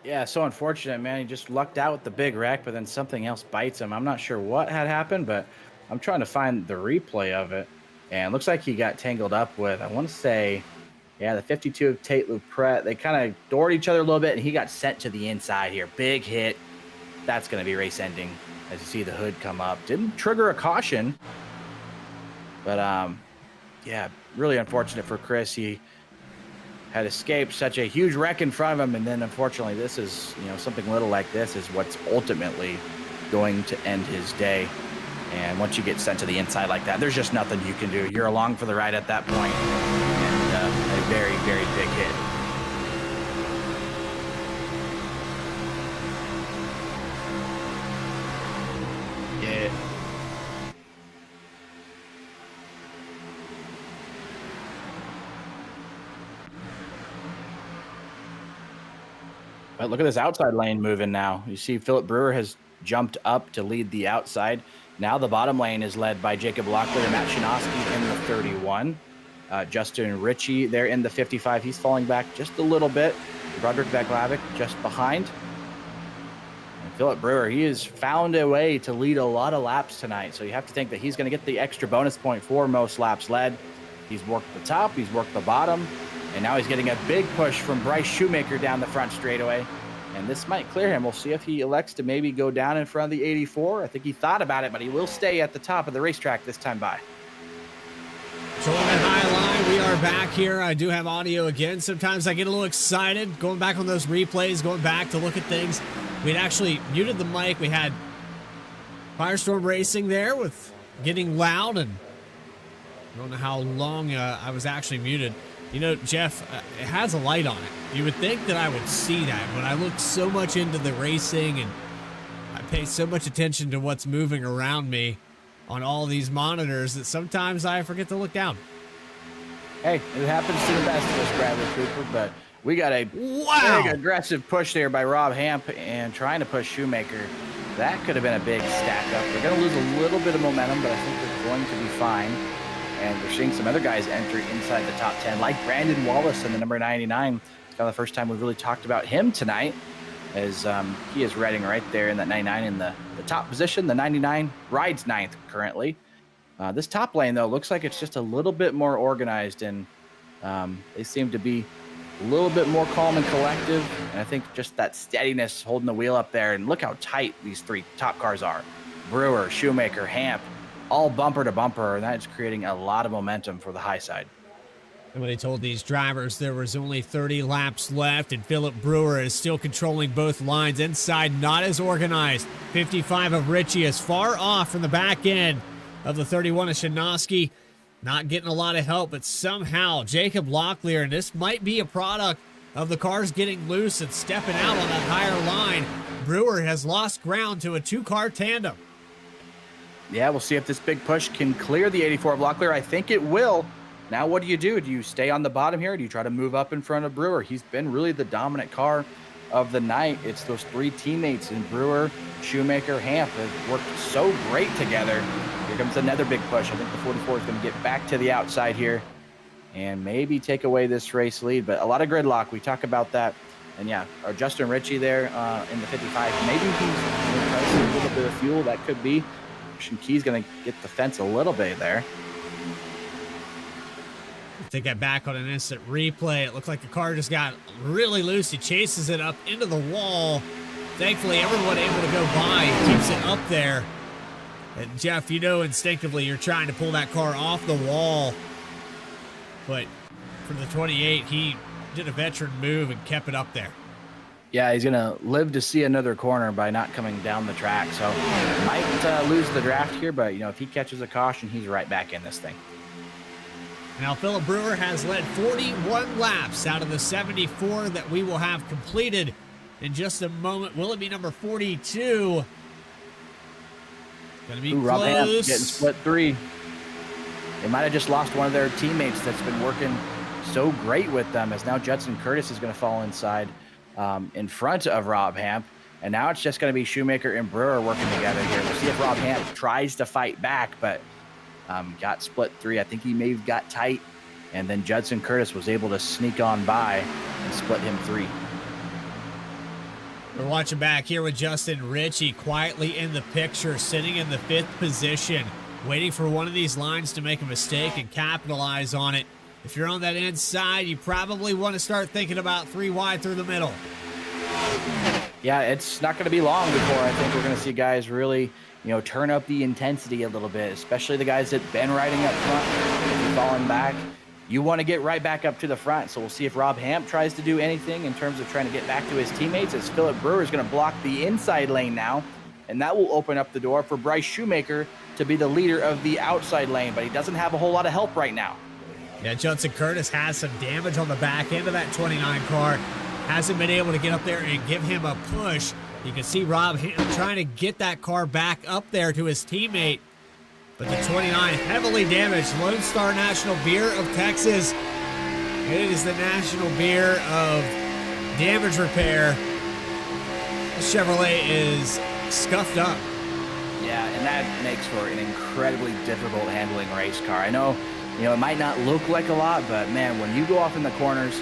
Yeah, so unfortunate, man. He just lucked out with the big wreck, but then something else bites him. I'm not sure what had happened, but I'm trying to find the replay of it. And it looks like he got tangled up with, I want to say, yeah, the 52 of Tate Lupret. They kind of doored each other a little bit, and he got sent to the inside here. Big hit. That's going to be race ending as you see the hood come up. Didn't trigger a caution, but yeah, really unfortunate for Chris. He had escaped such a huge wreck in front of him, and then unfortunately this is, something little like this is what's ultimately going to end his day. And once you get sent to the inside like that, there's just nothing you can do. You're along for the ride at that point, and a very, very big hit. Yeah. But look at this outside lane moving now. You see Philip Brewer has jumped up to lead the outside. Now the bottom lane is led by Jacob Locklear and Matt Shinosky in the 31. Justin Ritchie there in the 55. He's falling back just a little bit. Broderick Vaglavic just behind. And Philip Brewer, he has found a way to lead a lot of laps tonight. So you have to think that he's going to get the extra bonus point for most laps led. He's worked the top, he's worked the bottom. And now he's getting a big push from Bryce Shoemaker down the front straightaway. And this might clear him. We'll see if he elects to maybe go down in front of the 84. I think he thought about it, but he will stay at the top of the racetrack this time by. So on that high line, we are back here. I do have audio again. Sometimes I get a little excited going back on those replays, going back to look at things. We'd actually muted the mic. We had FireStorm Racing there with getting loud, and I don't know how long I was actually muted. Jeff, it has a light on it. You would think that I would see that, but I look so much into the racing and I pay so much attention to what's moving around me on all these monitors that sometimes I forget to look down. Hey, it happens to the best of us, Bradley Cooper, but we got a big aggressive push there by Rob Hamp and trying to push Shoemaker. That could have been a big stack up. They're going to lose a little bit of momentum, but I think they're going to be fine. And we're seeing some other guys enter inside the top 10, like Brandon Wallace in the number 99. It's kind of the first time we've really talked about him tonight, as he is riding right there in that 99 in the top position. The 99 rides 9th currently. This top lane, though, looks like it's just a little bit more organized, and they seem to be a little bit more calm and collective. And I think just that steadiness holding the wheel up there. And look how tight these three top cars are. Brewer, Shoemaker, Hamp, all bumper to bumper. And that's creating a lot of momentum for the high side. And when he told these drivers there was only 30 laps left, and Philip Brewer is still controlling both lines. Inside, not as organized. 55 of Ritchie is far off from the back end of the 31 of Shinosky. Not getting a lot of help, but somehow Jacob Locklear, and this might be a product of the cars getting loose and stepping out on that higher line. Brewer has lost ground to a two-car tandem. Yeah, we'll see if this big push can clear the 84 of Locklear. I think it will. Now what do? Do you stay on the bottom here? Or do you try to move up in front of Brewer? He's been really the dominant car of the night. It's those three teammates in Brewer, Shoemaker, Hamp have worked so great together. Here comes another big push. I think the 44 is going to get back to the outside here and maybe take away this race lead, but a lot of gridlock. We talk about that. And yeah, our Justin Ritchie there in the 55. Maybe he's pricing a little bit of fuel. That could be. Key's going to get the fence a little bit there. They get back on an instant replay. It looked like the car just got really loose. He chases it up into the wall. Thankfully, everyone able to go by. He keeps it up there. And Jeff, you know instinctively you're trying to pull that car off the wall. But from the 28, he did a veteran move and kept it up there. Yeah, he's going to live to see another corner by not coming down the track. So might lose the draft here, but you know, if he catches a caution, he's right back in this thing. Now, Philip Brewer has led 41 laps out of the 74 that we will have completed in just a moment. Will it be number 42? Gonna be Rob Hamp close. Getting split three. They might have just lost one of their teammates that's been working so great with them, as now Judson Curtis is going to fall inside in front of Rob Hamp. And now it's just going to be Shoemaker and Brewer working together here. We'll see if Rob Hamp tries to fight back, but got split three. I think he may have got tight, and then Judson Curtis was able to sneak on by and split him three. We're watching back here with Justin Ritchie quietly in the picture, sitting in the 5th position, waiting for one of these lines to make a mistake and capitalize on it. If you're on that inside, you probably want to start thinking about 3 wide through the middle. Yeah, it's not going to be long before I think we're going to see guys really, turn up the intensity a little bit, especially the guys that been riding up front. If you're falling back, you want to get right back up to the front. So we'll see if Rob Hamp tries to do anything in terms of trying to get back to his teammates, as Philip Brewer is going to block the inside lane now. And that will open up the door for Bryce Shoemaker to be the leader of the outside lane, but he doesn't have a whole lot of help right now. Yeah, Judson Curtis has some damage on the back end of that 29 car. Hasn't been able to get up there and give him a push. You can see Rob Hamp trying to get that car back up there to his teammate. But the 29 heavily damaged. Lone Star National Beer of Texas. It is the national beer of damage repair. The Chevrolet is scuffed up. Yeah, and that makes for an incredibly difficult handling race car. I know, it might not look like a lot, but man, when you go off in the corners,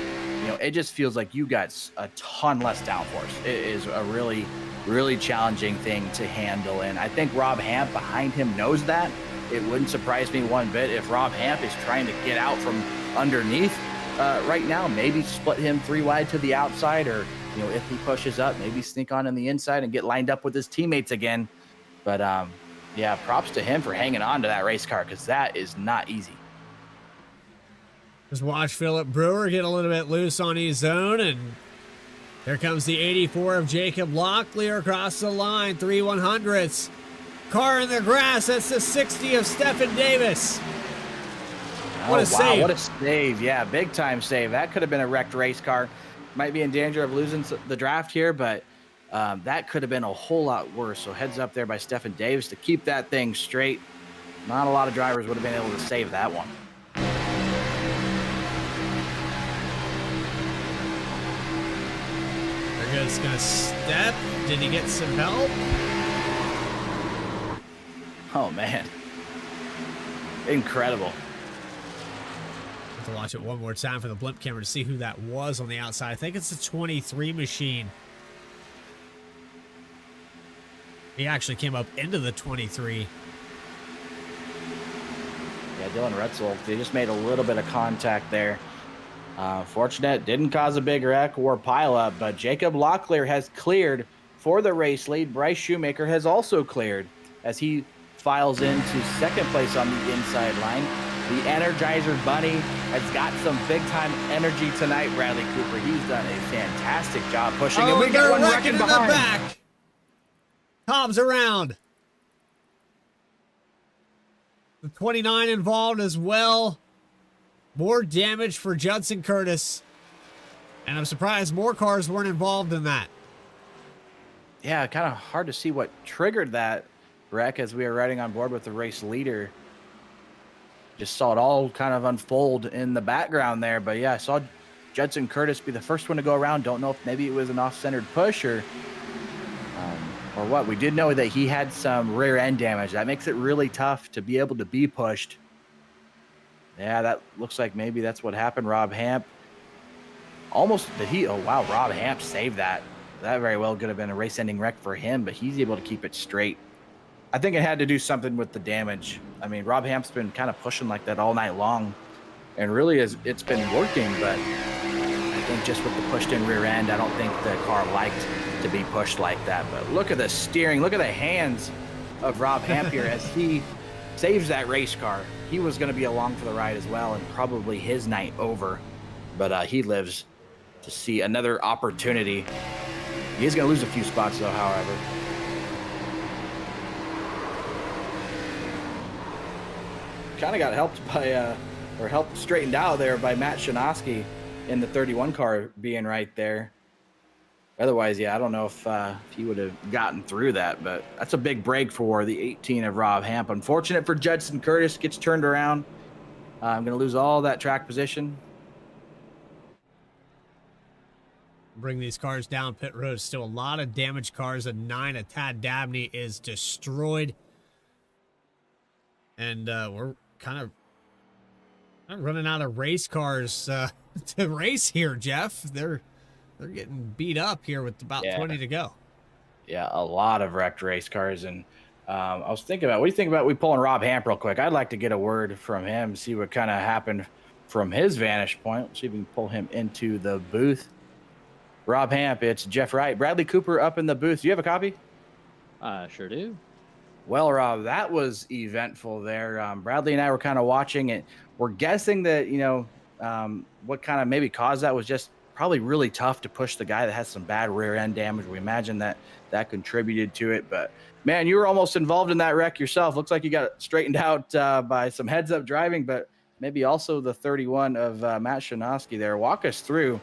it just feels like you got a ton less downforce. It is a really, really challenging thing to handle. And I think Rob Hamp behind him knows that. It wouldn't surprise me one bit if Rob Hamp is trying to get out from underneath right now. Maybe split him 3 wide to the outside, or, if he pushes up, maybe sneak on the inside and get lined up with his teammates again. But yeah, props to him for hanging on to that race car, because that is not easy. Just watch Philip Brewer get a little bit loose on his own, and there comes the 84 of Jacob Locklear across the line, 3/100ths. Car in the grass, that's the 60 of Stephen Davis. What a save. What a save. Yeah, big time save. That could have been a wrecked race car. Might be in danger of losing the draft here, but that could have been a whole lot worse. So heads up there by Stephen Davis to keep that thing straight. Not a lot of drivers would have been able to save that one. They're just going to step. Did he get some help? Oh, man. Incredible. Have to watch it one more time for the blimp camera to see who that was on the outside. I think it's the 23 machine. He actually came up into the 23. Yeah, Dylan Retzel, they just made a little bit of contact there. Fortunate, didn't cause a big wreck or pileup, but Jacob Locklear has cleared for the race lead. Bryce Shoemaker has also cleared as he files into second place on the inside line. The Energizer Bunny has got some big-time energy tonight, Bradley Cooper. He's done a fantastic job pushing. Oh, and we got one wrecking wrecking in the behind. back. Cobb's around. The 29 involved as well. More damage for Judson Curtis. And I'm surprised more cars weren't involved in that. Yeah, kind of hard to see what triggered that wreck as we were riding on board with the race leader. Just saw it all kind of unfold in the background there. But yeah, I saw Judson Curtis be the first one to go around. Don't know if maybe it was an off-centered push or what. We did know that he had some rear end damage. That makes it really tough to be able to be pushed. Yeah, that looks like maybe that's what happened. Rob Hamp almost did he? Oh wow, Rob Hamp saved that. That very well could have been a race-ending wreck for him, but he's able to keep it straight. I think it had to do something with the damage. I mean, Rob Hamp's been kind of pushing like that all night long, and really it's been working, but I think just with the pushed-in rear end, I don't think the car liked to be pushed like that. But look at the steering. Look at the hands of Rob Hamp here as he saves that race car. He was going to be along for the ride as well, and probably his night over, but he lives to see another opportunity. He is going to lose a few spots, though, however. Kind of got helped by, or helped straightened out there by Matt Shanoski in the 31 car being right there. Otherwise, yeah, I don't know if he would have gotten through that, but that's a big break for the 18 of Rob Hamp. Unfortunate for Judson Curtis, gets turned around. I'm going to lose all that track position. Bring these cars down pit road. Still a lot of damaged cars. A 9 of Tad Dabney is destroyed. And we're kind of running out of race cars to race here, Jeff. They're getting beat up here with about 20 to go. Yeah, a lot of wrecked race cars. And I was thinking about, what do you think about we pulling Rob Hamp real quick? I'd like to get a word from him, see what kind of happened from his vantage point. See if we can pull him into the booth. Rob Hamp, it's Jeff Wright. Bradley Cooper up in the booth. Do you have a copy? Sure do. Well, Rob, that was eventful there. Bradley and I were kind of watching it. We're guessing that, what kind of maybe caused that was just probably really tough to push the guy that has some bad rear end damage. We imagine that contributed to it. But, man, you were almost involved in that wreck yourself. Looks like you got it straightened out by some heads-up driving, but maybe also the 31 of Matt Shanoski there. Walk us through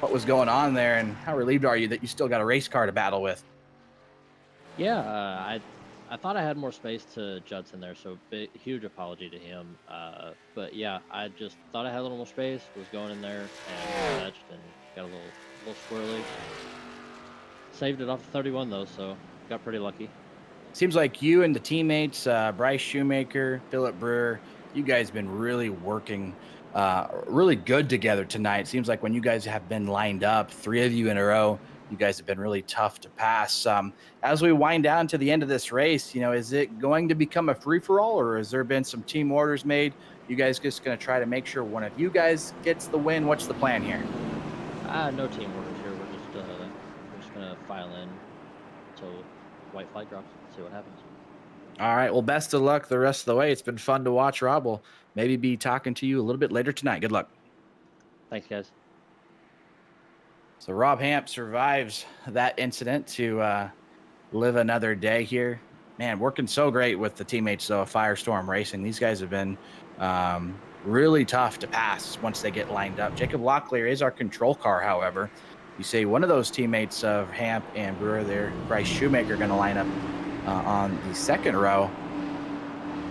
what was going on there, and how relieved are you that you still got a race car to battle with? Yeah, I thought I had more space to Judson there, so huge apology to him. But yeah, I just thought I had a little more space, was going in there and touched and got a little squirrely. Saved it off the 31 though, so got pretty lucky. Seems like you and the teammates, Bryce Shoemaker, Philip Brewer, you guys have been really working really good together tonight. Seems like when you guys have been lined up, 3 of you in a row, you guys have been really tough to pass. As we wind down to the end of this race, is it going to become a free-for-all, or has there been some team orders made? You guys just going to try to make sure one of you guys gets the win? What's the plan here? No team orders here. We're just going to file in until white flag drops, see what happens. All right. Well, best of luck the rest of the way. It's been fun to watch, Rob. We'll maybe be talking to you a little bit later tonight. Good luck. Thanks, guys. So Rob Hamp survives that incident to live another day here. Man, working so great with the teammates, though, of FireStorm Racing. These guys have been really tough to pass once they get lined up. Jacob Locklear is our control car, however. You say one of those teammates of Hamp and Brewer there, Bryce Shoemaker, going to line up on the second row.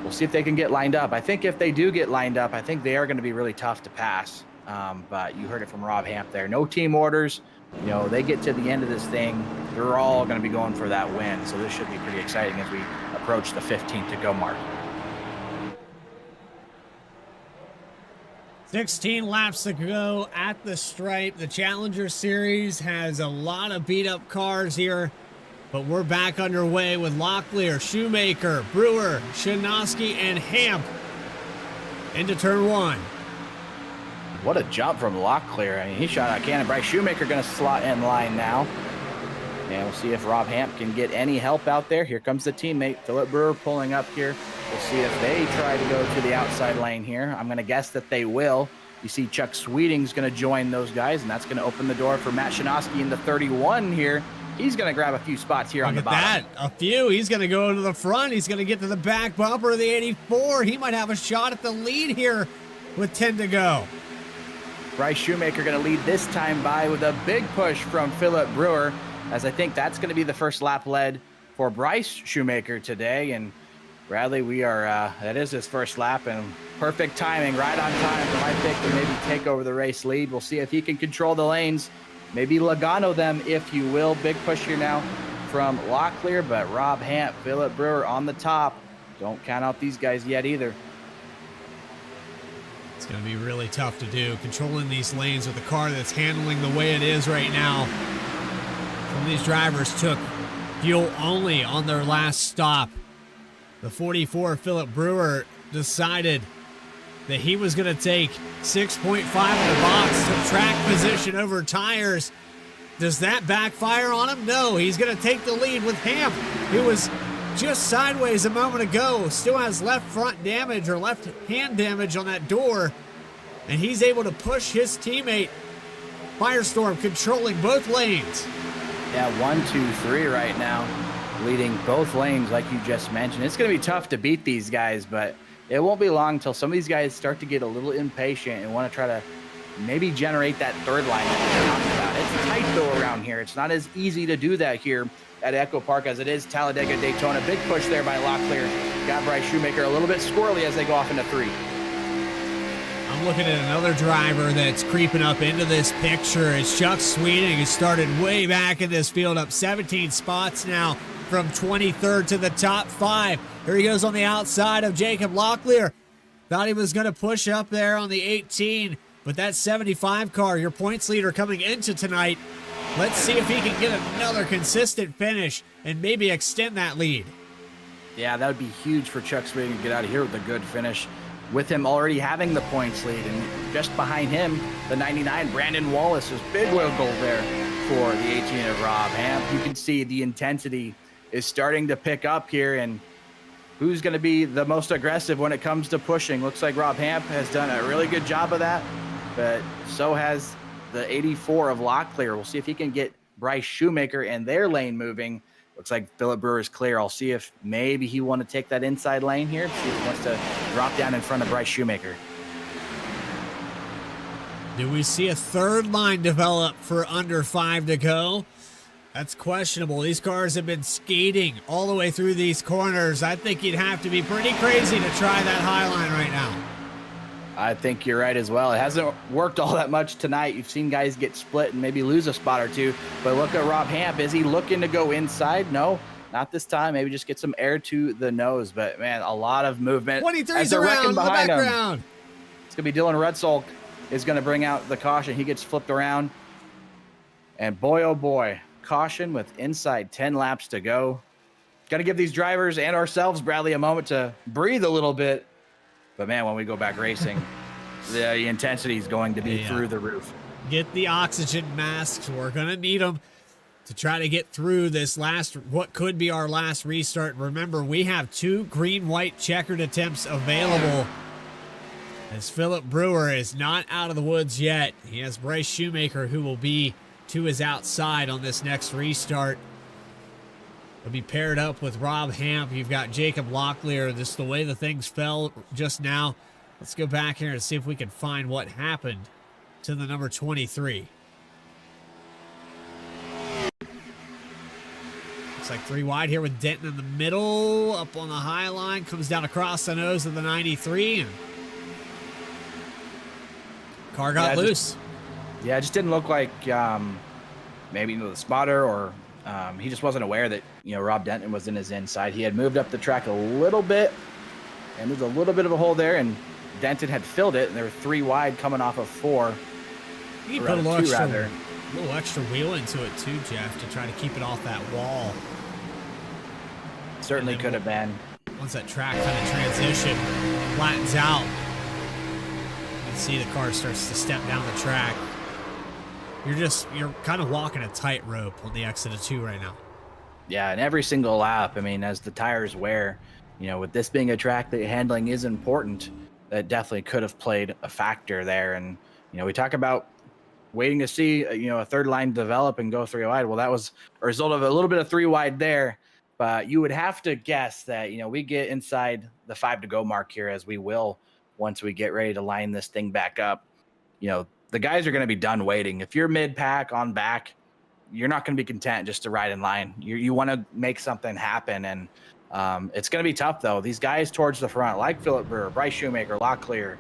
We'll see if they can get lined up. I think if they do get lined up, I think they are going to be really tough to pass. But you heard it from Rob Hamp there. No team orders. They get to the end of this thing, they're all going to be going for that win. So this should be pretty exciting as we approach the 15 to go mark. 16 laps to go at the stripe. The Challenger Series has a lot of beat-up cars here, but we're back underway with Locklear, Shoemaker, Brewer, Shanoski, and Hamp into turn 1. what a jump from Locklear. I mean, he shot a cannon. Bryce Shoemaker going to slot in line now. And we'll see if Rob Hamp can get any help out there. Here comes the teammate, Philip Brewer, pulling up here. We'll see if they try to go to the outside lane here. I'm going to guess that they will. You see Chuck Sweeting's going to join those guys, and that's going to open the door for Matt Shinosky in the 31 here. He's going to grab a few spots here on the bottom. A few. He's going to go to the front. He's going to get to the back bumper of the 84. He might have a shot at the lead here with 10 to go. Bryce Shoemaker going to lead this time by with a big push from Philip Brewer, as I think that's going to be the first lap led for Bryce Shoemaker today. And Bradley, that is his first lap, and perfect timing, right on time for my pick to maybe take over the race lead. We'll see if he can control the lanes, maybe Logano them, if you will. Big push here now from Locklear, but Rob Hamp, Philip Brewer on the top. Don't count out these guys yet either. It's going to be really tough to do, controlling these lanes with a car that's handling the way it is right now. Some of these drivers took fuel only on their last stop. The 44, Philip Brewer, decided that he was going to take 6.5 in the box to track position over tires. Does that backfire on him? No, he's going to take the lead with Hamp. He was just sideways a moment ago, still has left front damage or left hand damage on that door, and he's able to push his teammate FireStorm, controlling both lanes. Yeah, 1, 2, 3 right now, leading both lanes like you just mentioned. It's going to be tough to beat these guys, but it won't be long until some of these guys start to get a little impatient and want to try to maybe generate that third line that we're talking about. It's tight though around here. It's not as easy to do that here at ECHOPARK as it is Talladega, Daytona. Big push there by Locklear. Got Bryce Shoemaker a little bit squirrely as they go off into 3. I'm looking at another driver that's creeping up into this picture. It's Chuck Sweeting, who started way back in this field, up 17 spots now from 23rd to the top 5. Here he goes on the outside of Jacob Locklear. Thought he was going to push up there on the 18, but that 75 car, your points leader coming into tonight. Let's see if he can get another consistent finish and maybe extend that lead. Yeah, that would be huge for Chuck Sweeting to get out of here with a good finish, with him already having the points lead. And just behind him, the 99, Brandon Wallace, is big wiggle there for the 18 of Rob Hamp. You can see the intensity is starting to pick up here, and who's going to be the most aggressive when it comes to pushing? Looks like Rob Hamp has done a really good job of that, but so has the 84 of Locklear. We'll see if he can get Bryce Shoemaker and their lane moving. Looks like Philip Brewer is clear. I'll see if maybe he want to take that inside lane here, see if he wants to drop down in front of Bryce Shoemaker. Do we see a third line develop for under 5 to go? That's questionable. These cars have been skating all the way through these corners. I think you'd have to be pretty crazy to try that high line right now. I think you're right as well. It hasn't worked all that much tonight. You've seen guys get split and maybe lose a spot or two. But look at Rob Hamp. Is he looking to go inside? No, not this time. Maybe just get some air to the nose. But, man, a lot of movement. 23's around in the background. It's going to be Dylan Rutzold is going to bring out the caution. He gets flipped around. And, boy, oh, boy, caution with inside 10 laps to go. Got to give these drivers and ourselves, Bradley, a moment to breathe a little bit. But, man, when we go back racing, the intensity is going to be through the roof. Get the oxygen masks. We're going to need them to try to get through this what could be our last restart. Remember, we have 2 green-white checkered attempts available, as Philip Brewer is not out of the woods yet. He has Bryce Shoemaker, who will be to his outside on this next restart. He'll be paired up with Rob Hamp. You've got Jacob Locklear. Just the way the things fell just now. Let's go back here and see if we can find what happened to the number 23. Looks like 3 wide here with Denton in the middle. Up on the high line. Comes down across the nose of the 93. And car got loose. It just didn't look like maybe the spotter or he just wasn't aware that, Rob Denton was in his inside. He had moved up the track a little bit, and there's a little bit of a hole there, and Denton had filled it, and there were 3 wide coming off of 4. You can put a little extra wheel into it too, Jeff, to try to keep it off that wall. Certainly could have been. Once that track kind of transition flattens out, See the car starts to step down the track. You're kind of walking a tightrope on the exit of 2 right now. Yeah, and every single lap, I mean, as the tires wear, with this being a track that handling is important, that definitely could have played a factor there. And, we talk about waiting to see, a third line develop and go 3 wide. Well, that was a result of a little bit of 3 wide there. But you would have to guess that, we get inside the 5 to go mark here, as we will once we get ready to line this thing back up. The guys are going to be done waiting. If you're mid-pack on back, you're not going to be content just to ride in line. You want to make something happen. And it's going to be tough, though. These guys towards the front, like Philip Brewer, Bryce Shoemaker, Locklear,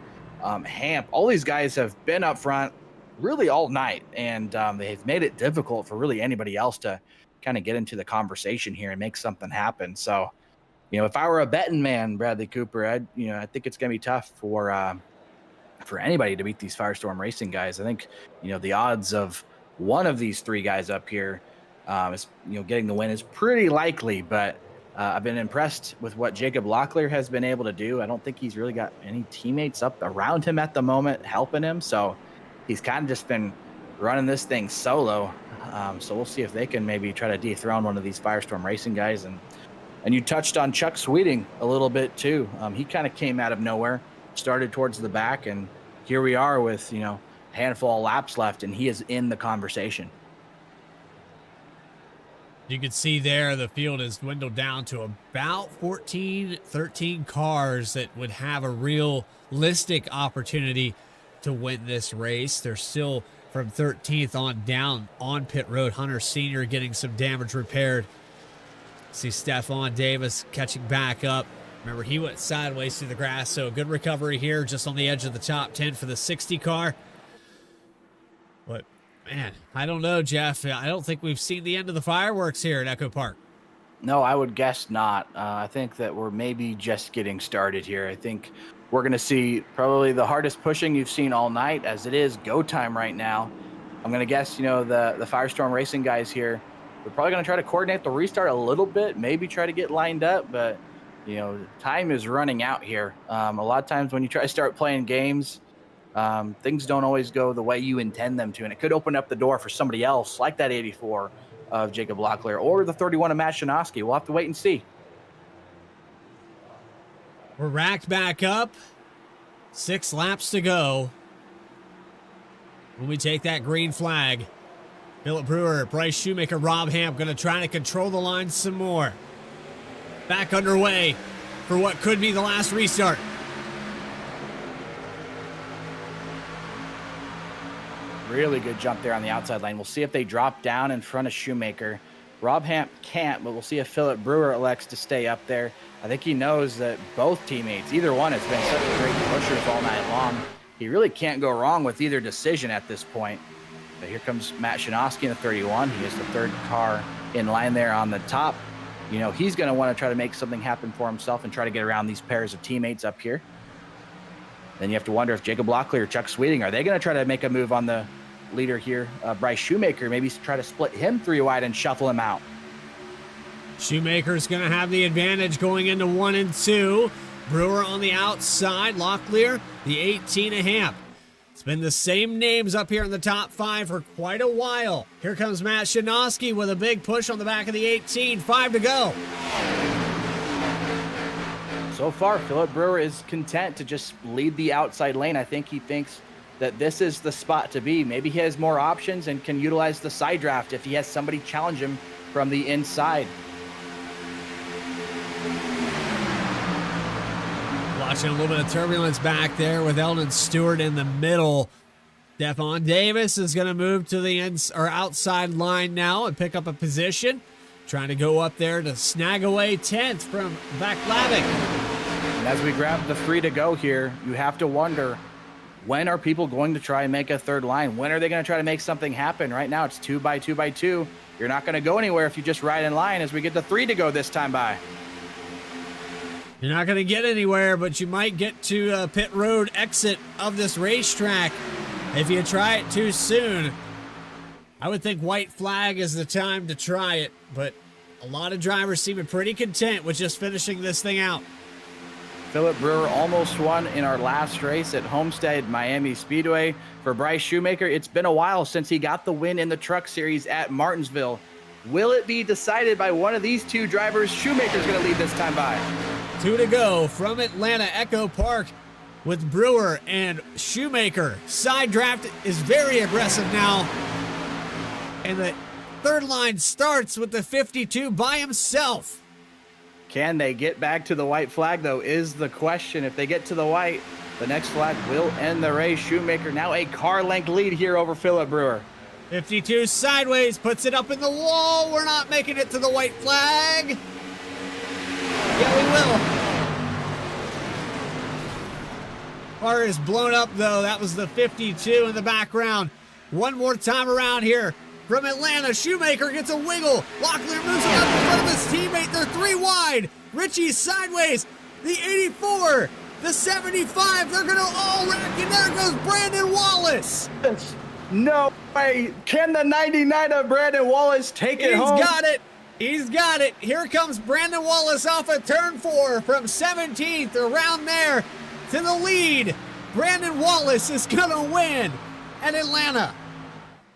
Hamp, all these guys have been up front really all night. And they've made it difficult for really anybody else to kind of get into the conversation here and make something happen. So, if I were a betting man, Bradley Cooper, I think it's going to be tough for anybody to beat these FireStorm Racing guys. I think, the odds of one of these 3 guys up here is, getting the win is pretty likely, but I've been impressed with what Jacob Locklear has been able to do. I don't think he's really got any teammates up around him at the moment helping him. So he's kind of just been running this thing solo. So we'll see if they can maybe try to dethrone one of these FireStorm Racing guys. And you touched on Chuck Sweeting a little bit too. He kind of came out of nowhere, started towards the back, and here we are with, a handful of laps left, and he is in the conversation. You can see there the field has dwindled down to about 14, 13 cars that would have a realistic opportunity to win this race. They're still from 13th on down on pit road. Hunter Sr. getting some damage repaired. See Stephon Davis catching back up. Remember, he went sideways through the grass, so a good recovery here just on the edge of the top 10 for the 60 car. But, man, I don't know, Jeff. I don't think we've seen the end of the fireworks here at ECHOPARK. No, I would guess not. I think that we're maybe just getting started here. I think we're going to see probably the hardest pushing you've seen all night, as it is go time right now. I'm going to guess, the FireStorm Racing guys here, they're probably going to try to coordinate the restart a little bit, maybe try to get lined up, but time is running out here. A lot of times when you try to start playing games, things don't always go the way you intend them to, and it could open up the door for somebody else, like that 84 of Jacob Locklear or the 31 of Matt Shinoski. We'll have to wait and see. We're racked back up. 6 laps to go. When we take that green flag, Philip Brewer, Bryce Shoemaker, Rob Hamp going to try to control the line some more. Back underway for what could be the last restart. Really good jump there on the outside lane. We'll see if they drop down in front of Shoemaker. Rob Hamp can't, but we'll see if Philip Brewer elects to stay up there. I think he knows that both teammates, either one, has been such great pushers all night long. He really can't go wrong with either decision at this point. But here comes Matt Shinoski in the 31. He is the 3rd car in line there on the top. He's going to want to try to make something happen for himself and try to get around these pairs of teammates up here. Then you have to wonder if Jacob Locklear or Chuck Sweeting, are they going to try to make a move on the leader here? Bryce Shoemaker, maybe try to split him 3 wide and shuffle him out. Shoemaker's going to have the advantage going into 1 and 2. Brewer on the outside. Locklear, the 18 of Hamp. It's been the same names up here in the top 5 for quite a while. Here comes Matt Shinoski with a big push on the back of the 18. 5 to go. So far, Philip Brewer is content to just lead the outside lane. I think he thinks that this is the spot to be. Maybe he has more options and can utilize the side draft if he has somebody challenge him from the inside. Watching a little bit of turbulence back there with Eldon Stewart in the middle. Stephon Davis is going to move to the outside line now and pick up a position. Trying to go up there to snag away 10th from Vaclavic. And as we grab the 3 to go here, you have to wonder, when are people going to try and make a third line? When are they going to try to make something happen? Right now it's 2 by 2 by 2. You're not going to go anywhere if you just ride in line as we get the 3 to go this time by. You're not going to get anywhere, but you might get to a pit road exit of this racetrack if you try it too soon. I would think white flag is the time to try it, but a lot of drivers seem pretty content with just finishing this thing out. Philip Brewer almost won in our last race at Homestead Miami Speedway. For Bryce Shoemaker, it's been a while since he got the win in the Truck Series at Martinsville. Will it be decided by one of these two drivers? Shoemaker's going to lead this time by. 2 to go from Atlanta Echo Park with Brewer and Shoemaker. Side draft is very aggressive now. And the third line starts with the 52 by himself. Can they get back to the white flag, though, is the question. If they get to the white, the next flag will end the race. Shoemaker now a car length lead here over Philip Brewer. 52 sideways, puts it up in the wall. We're not making it to the white flag. Yeah, we will. Car is blown up, though. That was the 52 in the background. One more time around here. From Atlanta, Shoemaker gets a wiggle. Locklear moves it up in front of his teammate. They're 3 wide. Richie sideways. The 84, the 75. They're going to all rack, and there goes Brandon Wallace. No way. Can the 99 of Brandon Wallace take it home? He's got it. He's got it. Here comes Brandon Wallace off of turn 4 from 17th, around there to the lead. Brandon Wallace is going to win at Atlanta.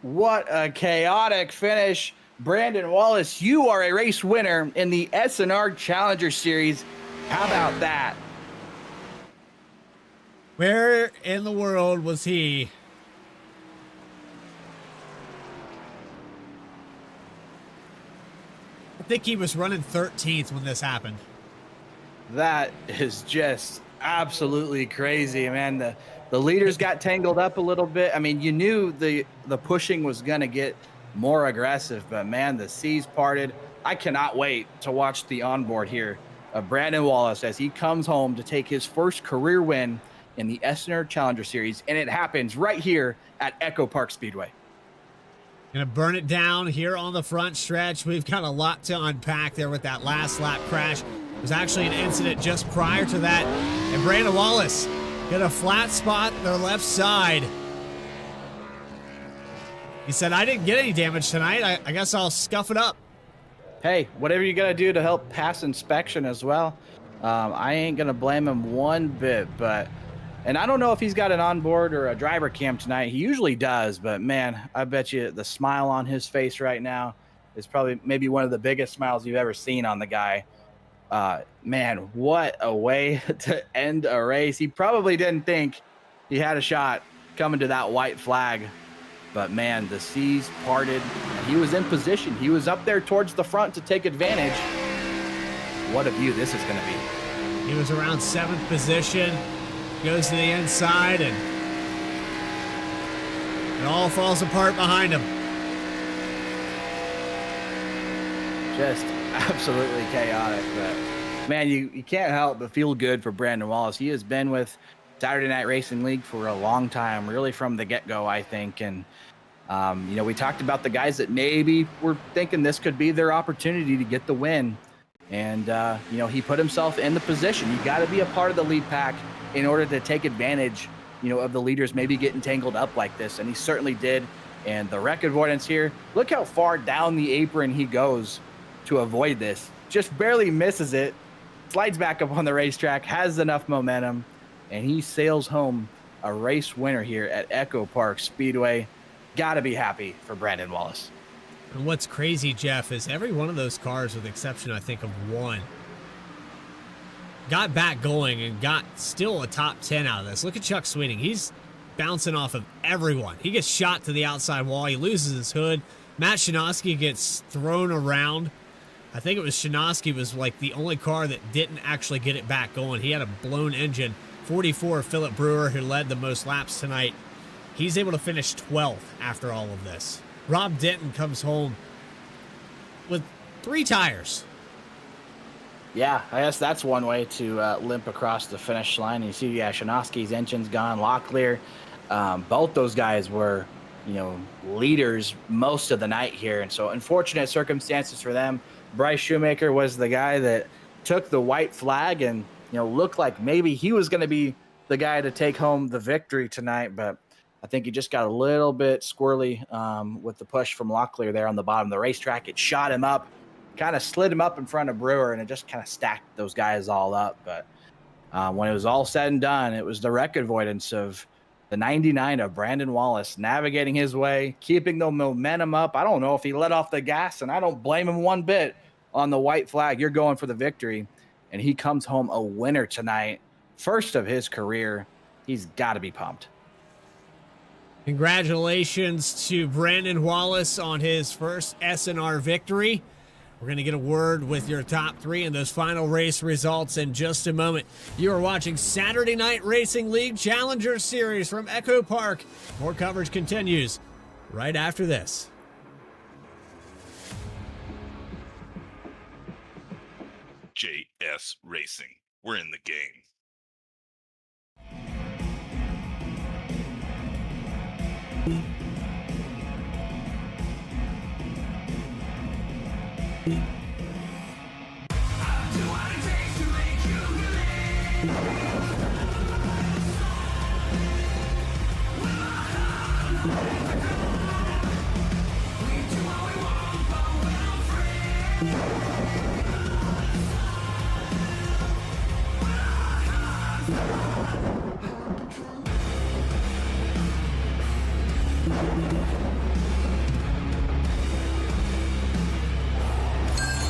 What a chaotic finish. Brandon Wallace, you are a race winner in the SNR Challenger Series. How about that? Where in the world was he? I think he was running 13th when this happened. That is just absolutely crazy, man. The leaders got tangled up a little bit. I mean, you knew the pushing was going to get more aggressive, but man, the seas parted. I cannot wait to watch the onboard here of Brandon Wallace as he comes home to take his first career win in the SNR Challenger Series, and it happens right here at ECHOPARK Speedway. Gonna burn it down here on the front stretch. We've got a lot to unpack there with that last lap crash. There's actually an incident just prior to that, and Brandon Wallace got a flat spot their left side. He said, I didn't get any damage tonight. I guess I'll scuff it up. Hey, whatever you got to do to help pass inspection as well. I ain't going to blame him one bit, and I don't know if he's got an onboard or a driver cam tonight. He usually does, but man, I bet you the smile on his face right now is probably maybe one of the biggest smiles you've ever seen on the guy. Man, what a way to end a race. He probably didn't think he had a shot coming to that white flag, but man, the seas parted and he was in position. He was up there towards the front to take advantage. What a view this is going to be. He was around 7th position, goes to the inside, and it all falls apart behind him. Just absolutely chaotic, but man, you can't help but feel good for Brandon Wallace. He has been with Saturday Night Racing League for a long time, really from the get-go, I think. And you know, we talked about the guys that maybe were thinking this could be their opportunity to get the win, and you know, he put himself in the position. You got to be a part of the lead pack in order to take advantage, you know, of the leaders maybe getting tangled up like this, and he certainly did. And the wreck avoidance here, look how far down the apron he goes to avoid this. Just barely misses it, slides back up on the racetrack, has enough momentum, and he sails home a race winner here at ECHOPARK Speedway. Gotta be happy for Brandon Wallace. And what's crazy, Jeff, is every one of those cars, with the exception, I think, of one, got back going and got still a top 10 out of this. Look at Chuck Sweeting. He's bouncing off of everyone. He gets shot to the outside wall. He loses his hood. Matt Shinosky gets thrown around. I think it was Shinosky was like the only car that didn't actually get it back going. He had a blown engine. 44, Philip Brewer, who led the most laps tonight. He's able to finish 12th after all of this. Rob Denton comes home with 3 tires. Yeah, I guess that's one way to limp across the finish line. You see, yeah, Shinosky's engine's gone, Locklear. Both those guys were, you know, leaders most of the night here. And so unfortunate circumstances for them. Bryce Shoemaker was the guy that took the white flag and, you know, looked like maybe he was going to be the guy to take home the victory tonight. But I think he just got a little bit squirrely with the push from Locklear there on the bottom of the racetrack. It shot him up, kind of slid him up in front of Brewer, and it just kind of stacked those guys all up. But when it was all said and done, it was the wreck avoidance of the 99 of Brandon Wallace navigating his way, keeping the momentum up. I don't know if he let off the gas, and I don't blame him one bit on the white flag. You're going for the victory, and he comes home a winner tonight, first of his career. He's got to be pumped. Congratulations to Brandon Wallace on his first SNR victory. We're going to get a word with your top three and those final race results in just a moment. You are watching Saturday Night Racing League Challenger Series from ECHOPARK. More coverage continues right after this. JS Racing. We're in the game.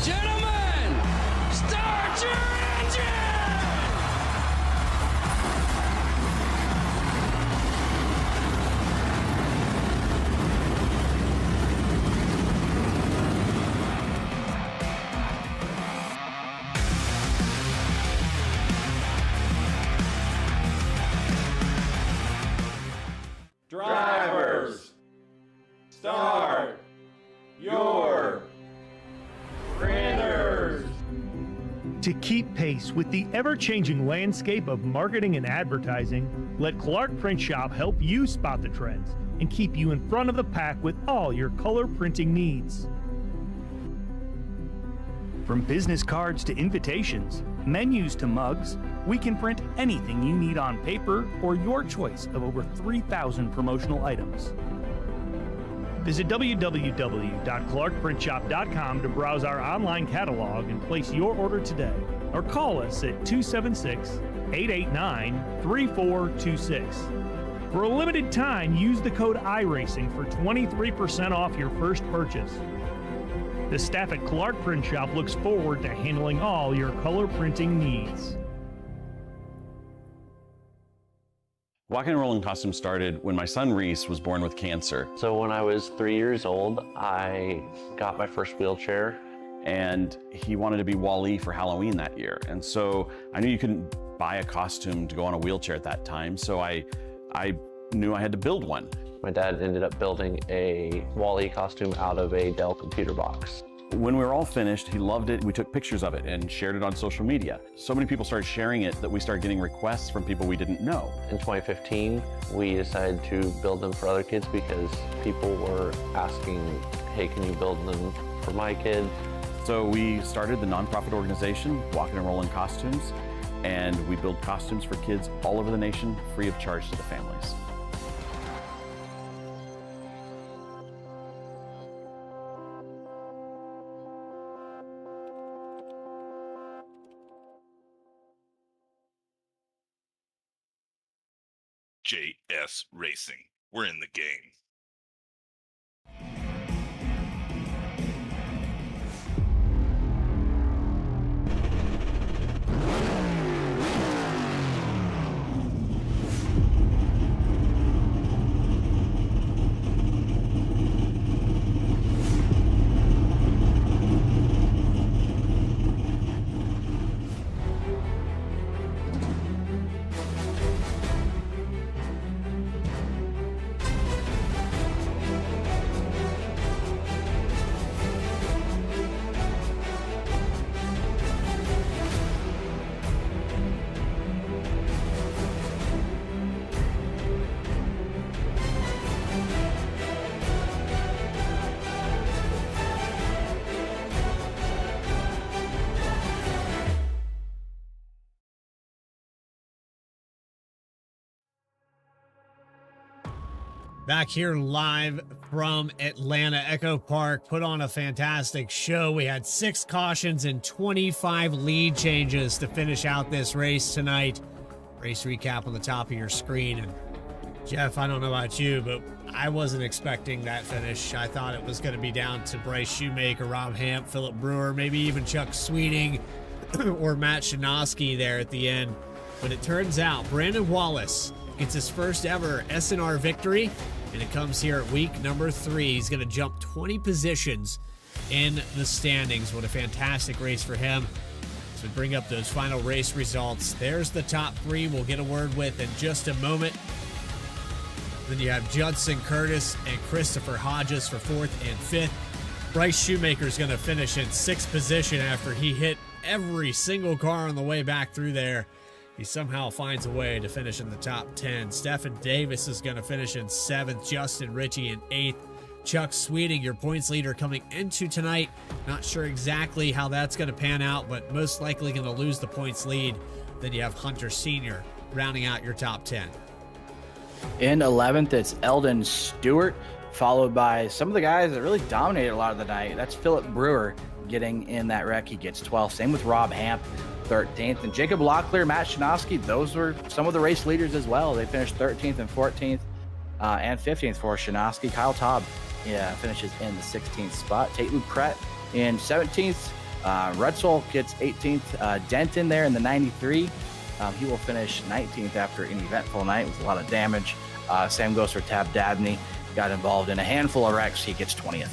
Gentlemen, start your engine! Drivers, start your printers. To keep pace with the ever-changing landscape of marketing and advertising, let Clark Print Shop help you spot the trends and keep you in front of the pack with all your color printing needs. From business cards to invitations, menus to mugs, we can print anything you need on paper or your choice of over 3,000 promotional items. Visit www.clarkprintshop.com to browse our online catalog and place your order today, or call us at 276-889-3426. For a limited time, use the code iRacing for 23% off your first purchase. The staff at Clark Print Shop looks forward to handling all your color printing needs. Walking and Rolling Costumes started when my son Reese was born with cancer. So when I was 3 years old, I got my first wheelchair. And he wanted to be Wall-E for Halloween that year. And so I knew you couldn't buy a costume to go on a wheelchair at that time, so I knew I had to build one. My dad ended up building a Wall-E costume out of a Dell computer box. When we were all finished, he loved it. We took pictures of it and shared it on social media. So many people started sharing it that we started getting requests from people we didn't know. In 2015, we decided to build them for other kids because people were asking, hey, can you build them for my kid? So we started the nonprofit organization, Walking and Rolling Costumes, and we build costumes for kids all over the nation, free of charge to the families. JS Racing. We're in the game. Back here live from Atlanta. ECHOPARK put on a fantastic show. We had 6 cautions and 25 lead changes to finish out this race tonight. Race recap on the top of your screen. And Jeff, I don't know about you, but I wasn't expecting that finish. I thought it was going to be down to Bryce Shoemaker, Rob Hamp, Philip Brewer, maybe even Chuck Sweeting or Matt Shinosky there at the end. But it turns out Brandon Wallace gets his first ever SNR victory, and it comes here at week number 3. He's going to jump 20 positions in the standings. What a fantastic race for him. As we bring up those final race results, there's the top 3 we'll get a word with in just a moment. Then you have Judson Curtis and Christopher Hodges for 4th and 5th. Bryce Shoemaker is going to finish in 6th position after he hit every single car on the way back through there. He somehow finds a way to finish in the top 10. Stephen Davis is going to finish in 7th. Justin Ritchie in 8th. Chuck Sweeting, your points leader coming into tonight. Not sure exactly how that's going to pan out, but most likely going to lose the points lead. Then you have Hunter Sr. rounding out your top 10. In 11th, it's Eldon Stewart, followed by some of the guys that really dominated a lot of the night. That's Philip Brewer getting in that wreck. He gets 12th. Same with Rob Hamp, 13th. And Jacob Locklear, Matt Shinosky, those were some of the race leaders as well. They finished 13th and 14th and 15th for Shinosky. Kyle Taub finishes in the 16th spot. Tate Lucret in 17th. Rutzel gets 18th. Denton there in the 93. He will finish 19th after an eventful night with a lot of damage. Same goes for Tab Dabney. Got involved in a handful of wrecks. He gets 20th.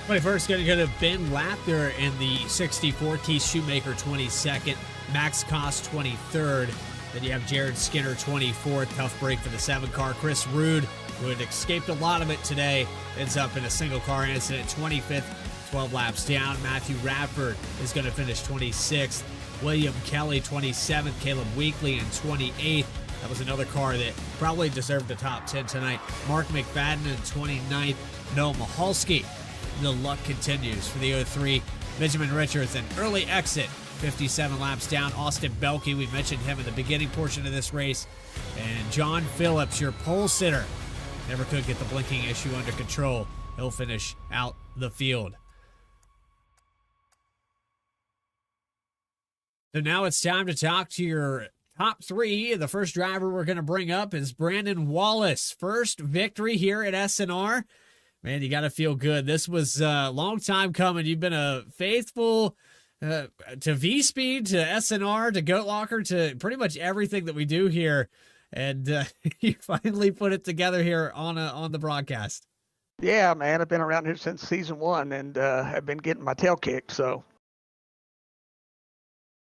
21st going to go to Ben Lapter in the 64. Keith Shoemaker 22nd. Max Koss 23rd. Then you have Jared Skinner 24th. Tough break for the 7-car. Chris Rude, who had escaped a lot of it today, ends up in a single-car incident 25th, 12 laps down. Matthew Radford is going to finish 26th. William Kelly 27th. Caleb Weekly in 28th. That was another car that probably deserved the top 10 tonight. Mark McFadden in 29th. Noah Mahalski. The luck continues for the 03. Benjamin Richards, an early exit, 57 laps down. Austin Belke, we mentioned him in the beginning portion of this race. And John Phillips, your pole sitter, never could get the blinking issue under control. He'll finish out the field. So now it's time to talk to your top 3. The first driver we're going to bring up is Brandon Wallace. First victory here at SNR. Man, you got to feel good. This was a long time coming. You've been a faithful to V-Speed, to SNR, to Goat Locker, to pretty much everything that we do here. And you finally put it together here on the broadcast. Yeah, man. I've been around here since season 1 and I've been getting my tail kicked, so.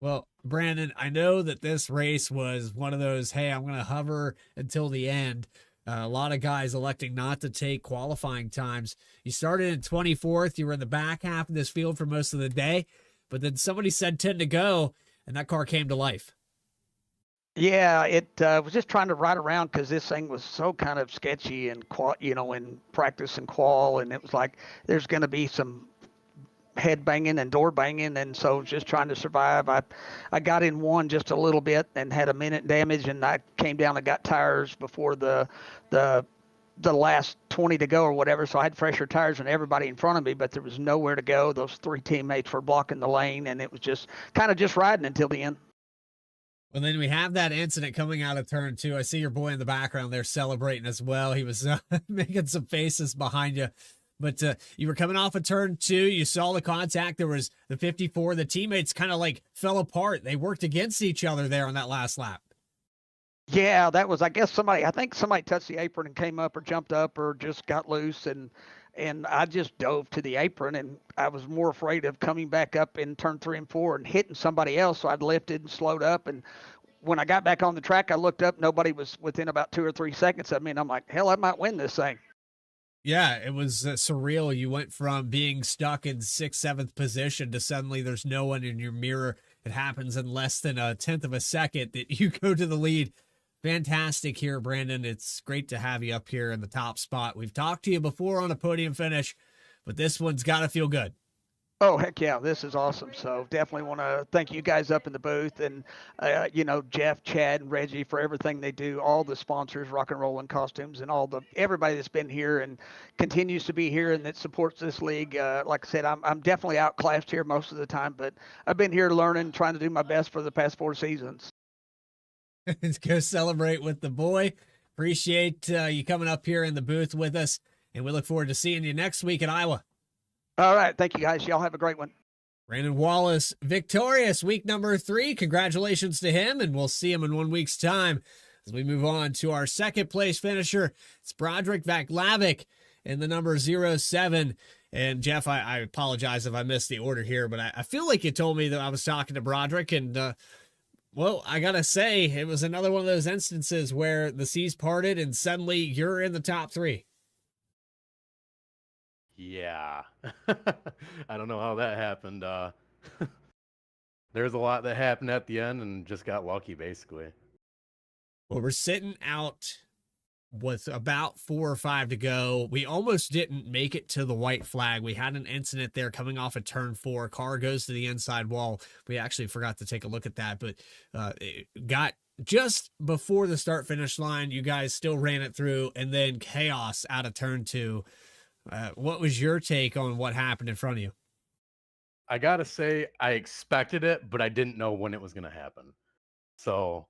Well, Brandon, I know that this race was one of those, hey, I'm going to hover until the end. A lot of guys electing not to take qualifying times. You started in 24th. You were in the back half of this field for most of the day, but then somebody said 10 to go, and that car came to life. Yeah, it was just trying to ride around because this thing was so kind of sketchy and, in practice and qual, and it was like there's going to be some head banging and door banging, and so just trying to survive. I got in one just a little bit and had a minute damage, and I came down and got tires before the last 20 to go or whatever, so I had fresher tires than everybody in front of me, but there was nowhere to go. Those 3 teammates were blocking the lane, and it was just kind of just riding until the end. Well, then we have that incident coming out of turn 2. I see your boy in the background there celebrating as well. He was making some faces behind you. But you were coming off of turn 2. You saw the contact. There was the 54. The teammates kind of like fell apart. They worked against each other there on that last lap. Yeah, that was, I think somebody touched the apron and came up or jumped up or just got loose. And I just dove to the apron, and I was more afraid of coming back up in turn 3 and 4 and hitting somebody else. So I'd lifted and slowed up. And when I got back on the track, I looked up. Nobody was within about 2 or 3 seconds of me. And I'm like, hell, I might win this thing. Yeah, it was surreal. You went from being stuck in 6th, 7th position to suddenly there's no one in your mirror. It happens in less than a 10th of a second that you go to the lead. Fantastic here, Brandon. It's great to have you up here in the top spot. We've talked to you before on a podium finish, but this one's got to feel good. Oh, heck yeah, this is awesome. So definitely want to thank you guys up in the booth and, Jeff, Chad, and Reggie for everything they do, all the sponsors, Rock and Roll and Costumes, and everybody that's been here and continues to be here and that supports this league. Like I said, I'm definitely outclassed here most of the time, but I've been here learning, trying to do my best for the past 4 seasons. Let's go celebrate with the boy. Appreciate you coming up here in the booth with us, and we look forward to seeing you next week at Iowa. All right. Thank you, guys. Y'all have a great one. Brandon Wallace, victorious week number 3. Congratulations to him, and we'll see him in 1 week's time. As we move on to our second place finisher, it's Broderick Vaclavic in the number 07. And Jeff, I apologize if I missed the order here, but I feel like you told me that I was talking to Broderick, and well, I gotta say, it was another one of those instances where the seas parted and suddenly you're in the top 3. Yeah. I don't know how that happened. There's a lot that happened at the end and just got lucky, basically. Well, we're sitting out with about 4 or 5 to go. We almost didn't make it to the white flag. We had an incident there coming off of turn 4. Car goes to the inside wall. We actually forgot to take a look at that, but it got just before the start finish line. You guys still ran it through, and then chaos out of turn 2. What was your take on what happened in front of you? I gotta say, I expected it, but I didn't know when it was gonna happen. So,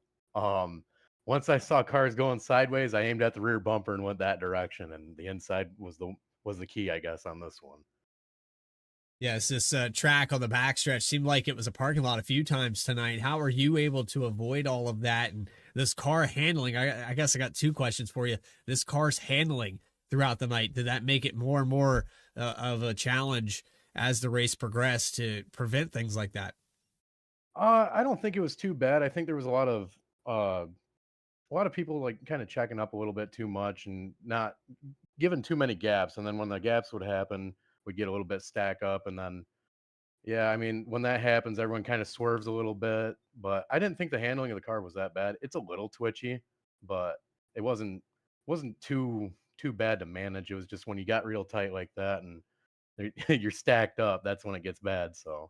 once I saw cars going sideways, I aimed at the rear bumper and went that direction, and the inside was the key, I guess, on this one. Yes, this track on the backstretch seemed like it was a parking lot a few times tonight. How are you able to avoid all of that and this car handling? I guess I got 2 questions for you. This car's handling throughout the night, did that make it more and more of a challenge as the race progressed to prevent things like that? I don't think it was too bad. I think there was a lot of people like kind of checking up a little bit too much and not giving too many gaps. And then when the gaps would happen, we'd get a little bit stack up. And then, yeah, I mean, when that happens, everyone kind of swerves a little bit. But I didn't think the handling of the car was that bad. It's a little twitchy, but it wasn't too bad to manage. It was just when you got real tight like that and you're stacked up, that's when it gets bad. So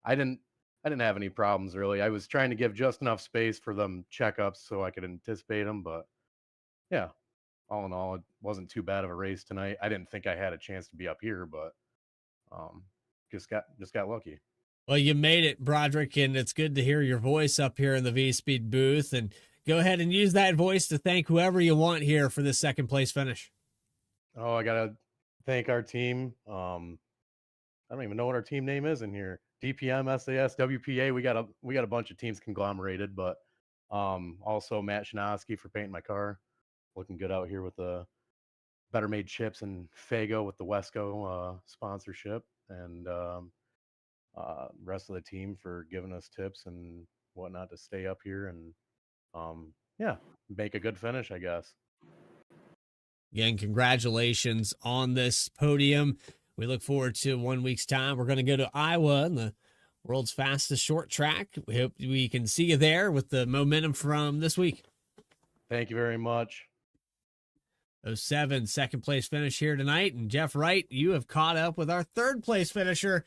I didn't have any problems really. I was trying to give just enough space for them checkups so I could anticipate them, but yeah, all in all, it wasn't too bad of a race tonight. I didn't think I had a chance to be up here, but just got lucky. Well, you made it, Broderick, and it's good to hear your voice up here in the V-Speed booth. And go ahead and use that voice to thank whoever you want here for this second place finish. Oh, I gotta thank our team. I don't even know what our team name is in here. DPM, SAS, WPA. We got a bunch of teams conglomerated, but also Matt Shinoski for painting my car. Looking good out here with the Better Made Chips and Fago with the Wesco sponsorship, and rest of the team for giving us tips and whatnot to stay up here and yeah, make a good finish, I guess. Again, congratulations on this podium. We look forward to 1 week's time. We're going to go to Iowa in the world's fastest short track. We hope we can see you there with the momentum from this week. Thank you very much. 07, second place finish here tonight. And Jeff Wright, you have caught up with our third place finisher.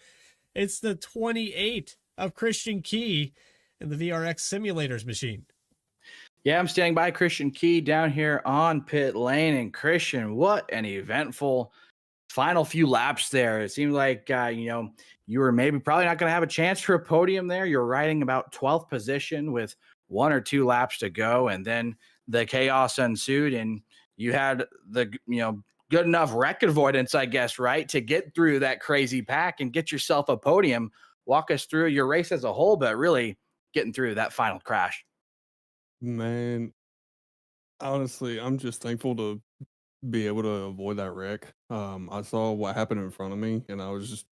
It's the 28 of Christian Key in the VRX Simulators machine. Yeah, I'm standing by Christian Key down here on pit lane. And Christian, what an eventful final few laps there. It seemed like, you were probably not going to have a chance for a podium there. You're riding about 12th position with 1 or 2 laps to go. And then the chaos ensued and you had the, good enough wreck avoidance, I guess, right, to get through that crazy pack and get yourself a podium. Walk us through your race as a whole, but really getting through that final crash. Man, honestly, I'm just thankful to be able to avoid that wreck. I saw what happened in front of me, and I was just,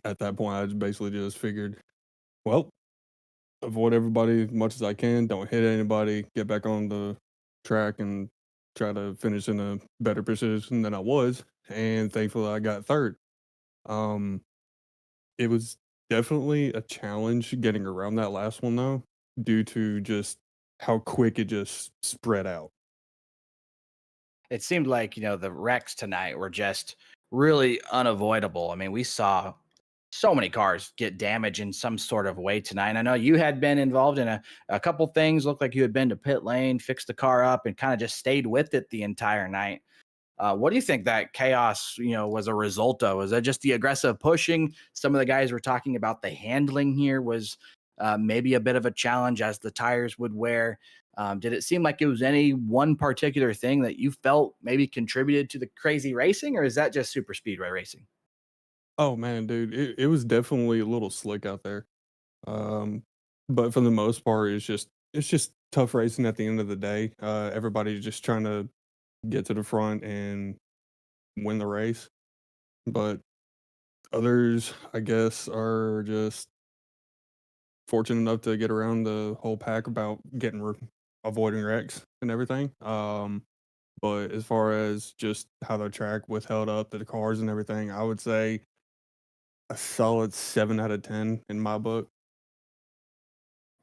at that point, I basically just figured, well, avoid everybody as much as I can, don't hit anybody, get back on the track, and try to finish in a better position than I was. And thankfully, I got third. It was definitely a challenge getting around that last one, though, due to just how quick it just spread out. It seemed like, the wrecks tonight were just really unavoidable. I mean, we saw so many cars get damaged in some sort of way tonight. And I know you had been involved in a couple things. Looked like you had been to pit lane, fixed the car up, and kind of just stayed with it the entire night. What do you think that chaos, was a result of? Was that just the aggressive pushing? Some of the guys were talking about the handling here was maybe a bit of a challenge as the tires would wear. Did it seem like it was any one particular thing that you felt maybe contributed to the crazy racing, or is that just super speedway racing? Oh man, dude, it was definitely a little slick out there. But for the most part, it's just tough racing at the end of the day. Everybody's just trying to get to the front and win the race. But others, I guess, are just fortunate enough to get around the whole pack about avoiding wrecks and everything. But as far as just how the track was held up to the cars and everything, I would say a solid 7 out of 10 in my book.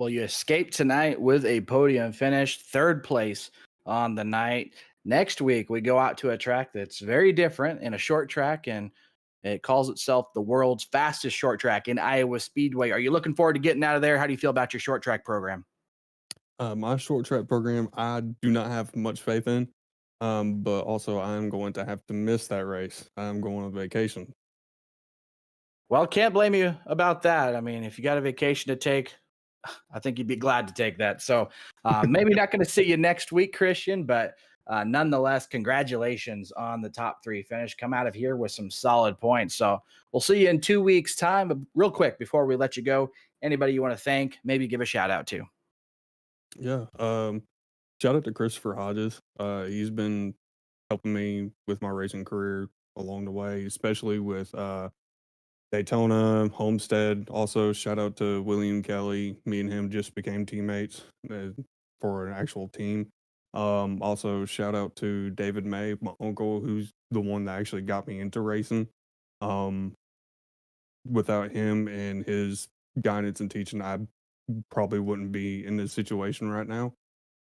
Well, you escaped tonight with a podium finish, third place on the night. Next week, we go out to a track that's very different in a short track, and it calls itself the world's fastest short track in Iowa Speedway. Are you looking forward to getting out of there? How do you feel about your short track program? My short track program, I do not have much faith in, but also I'm going to have to miss that race. I'm going on vacation. Well, can't blame you about that. I mean, if you got a vacation to take, I think you'd be glad to take that. So maybe not going to see you next week, Christian, but nonetheless, congratulations on the top 3 finish. Come out of here with some solid points. So we'll see you in 2 weeks' time. But real quick, before we let you go, anybody you want to thank, maybe give a shout out to. Yeah. Shout out to Christopher Hodges. He's been helping me with my racing career along the way, especially with Daytona, Homestead. Also, shout out to William Kelly. Me and him just became teammates for an actual team. Also, shout out to David May, my uncle, who's the one that actually got me into racing. Without him and his guidance and teaching, I probably wouldn't be in this situation right now.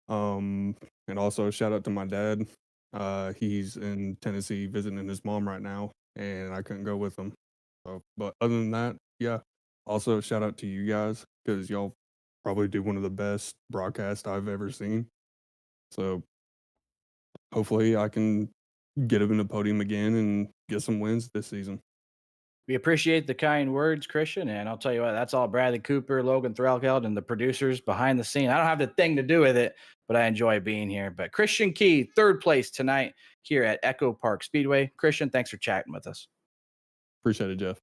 And also, shout out to my dad. He's in Tennessee visiting his mom right now, and I couldn't go with him. So, but other than that, yeah. Also, shout out to you guys because y'all probably do one of the best broadcasts I've ever seen. So, hopefully, I can get up in the podium again and get some wins this season. We appreciate the kind words, Christian, and I'll tell you what, that's all Bradley Cooper, Logan Threlkeld, and the producers behind the scene. I don't have a thing to do with it, but I enjoy being here. But Christian Key, third place tonight here at ECHOPARK Speedway. Christian, thanks for chatting with us. Appreciate it, Jeff.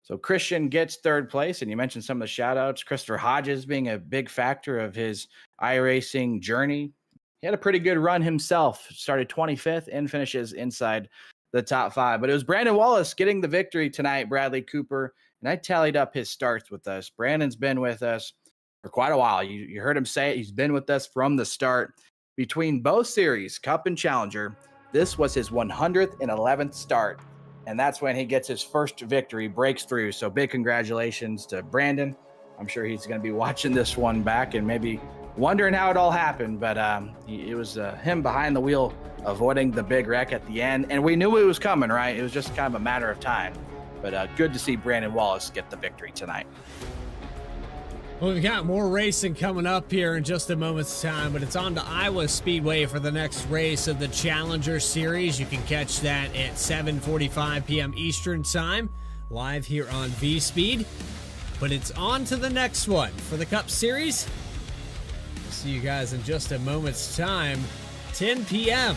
So Christian gets third place, and you mentioned some of the shout outs. Christopher Hodges being a big factor of his iRacing journey. He had a pretty good run himself, started 25th and finishes inside the top 5. But it was Brandon Wallace getting the victory tonight, Bradley Cooper, and I tallied up his starts with us. Brandon's been with us for quite a while. You heard him say it. He's been with us from the start. Between both series, Cup and Challenger, this was his 111th start. And that's when he gets his first victory, breaks through. So big congratulations to Brandon. I'm sure he's going to be watching this one back and maybe wondering how it all happened. But it was him behind the wheel avoiding the big wreck at the end. And we knew it was coming, right? It was just kind of a matter of time. But good to see Brandon Wallace get the victory tonight. Well, we've got more racing coming up here in just a moment's time, but it's on to Iowa Speedway for the next race of the Challenger Series. You can catch that at 7:45 p.m. Eastern Time, live here on V-Speed. But it's on to the next one for the Cup Series. We'll see you guys in just a moment's time, 10 p.m.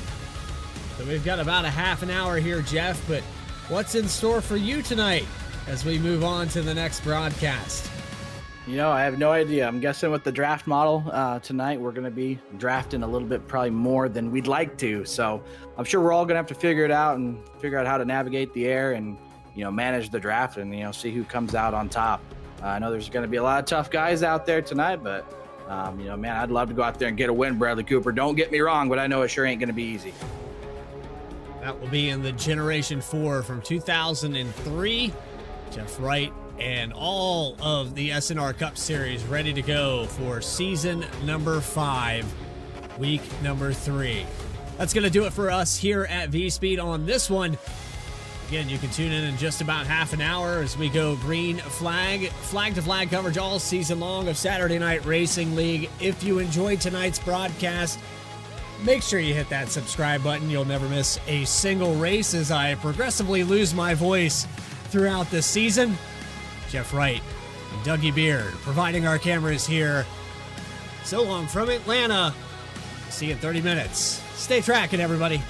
So we've got about a half an hour here, Jeff, but what's in store for you tonight as we move on to the next broadcast? I have no idea. I'm guessing with the draft model tonight, we're going to be drafting a little bit probably more than we'd like to. So I'm sure we're all going to have to figure it out and figure out how to navigate the air and, manage the draft and, see who comes out on top. I know there's going to be a lot of tough guys out there tonight, but, man, I'd love to go out there and get a win, Bradley Cooper. Don't get me wrong, but I know it sure ain't going to be easy. That will be in the Generation 4 from 2003. Jeff Wright and all of the SNR Cup Series ready to go for season number 5, week number 3. That's going to do it for us here at V-Speed on this one. Again, you can tune in just about half an hour as we go green flag to flag coverage all season long of Saturday Night Racing League. If you enjoyed tonight's broadcast, make sure you hit that subscribe button. You'll never miss a single race as I progressively lose my voice throughout this season. Jeff Wright and Dougie Beard providing our cameras here. So long from Atlanta. See you in 30 minutes. Stay tracking, everybody.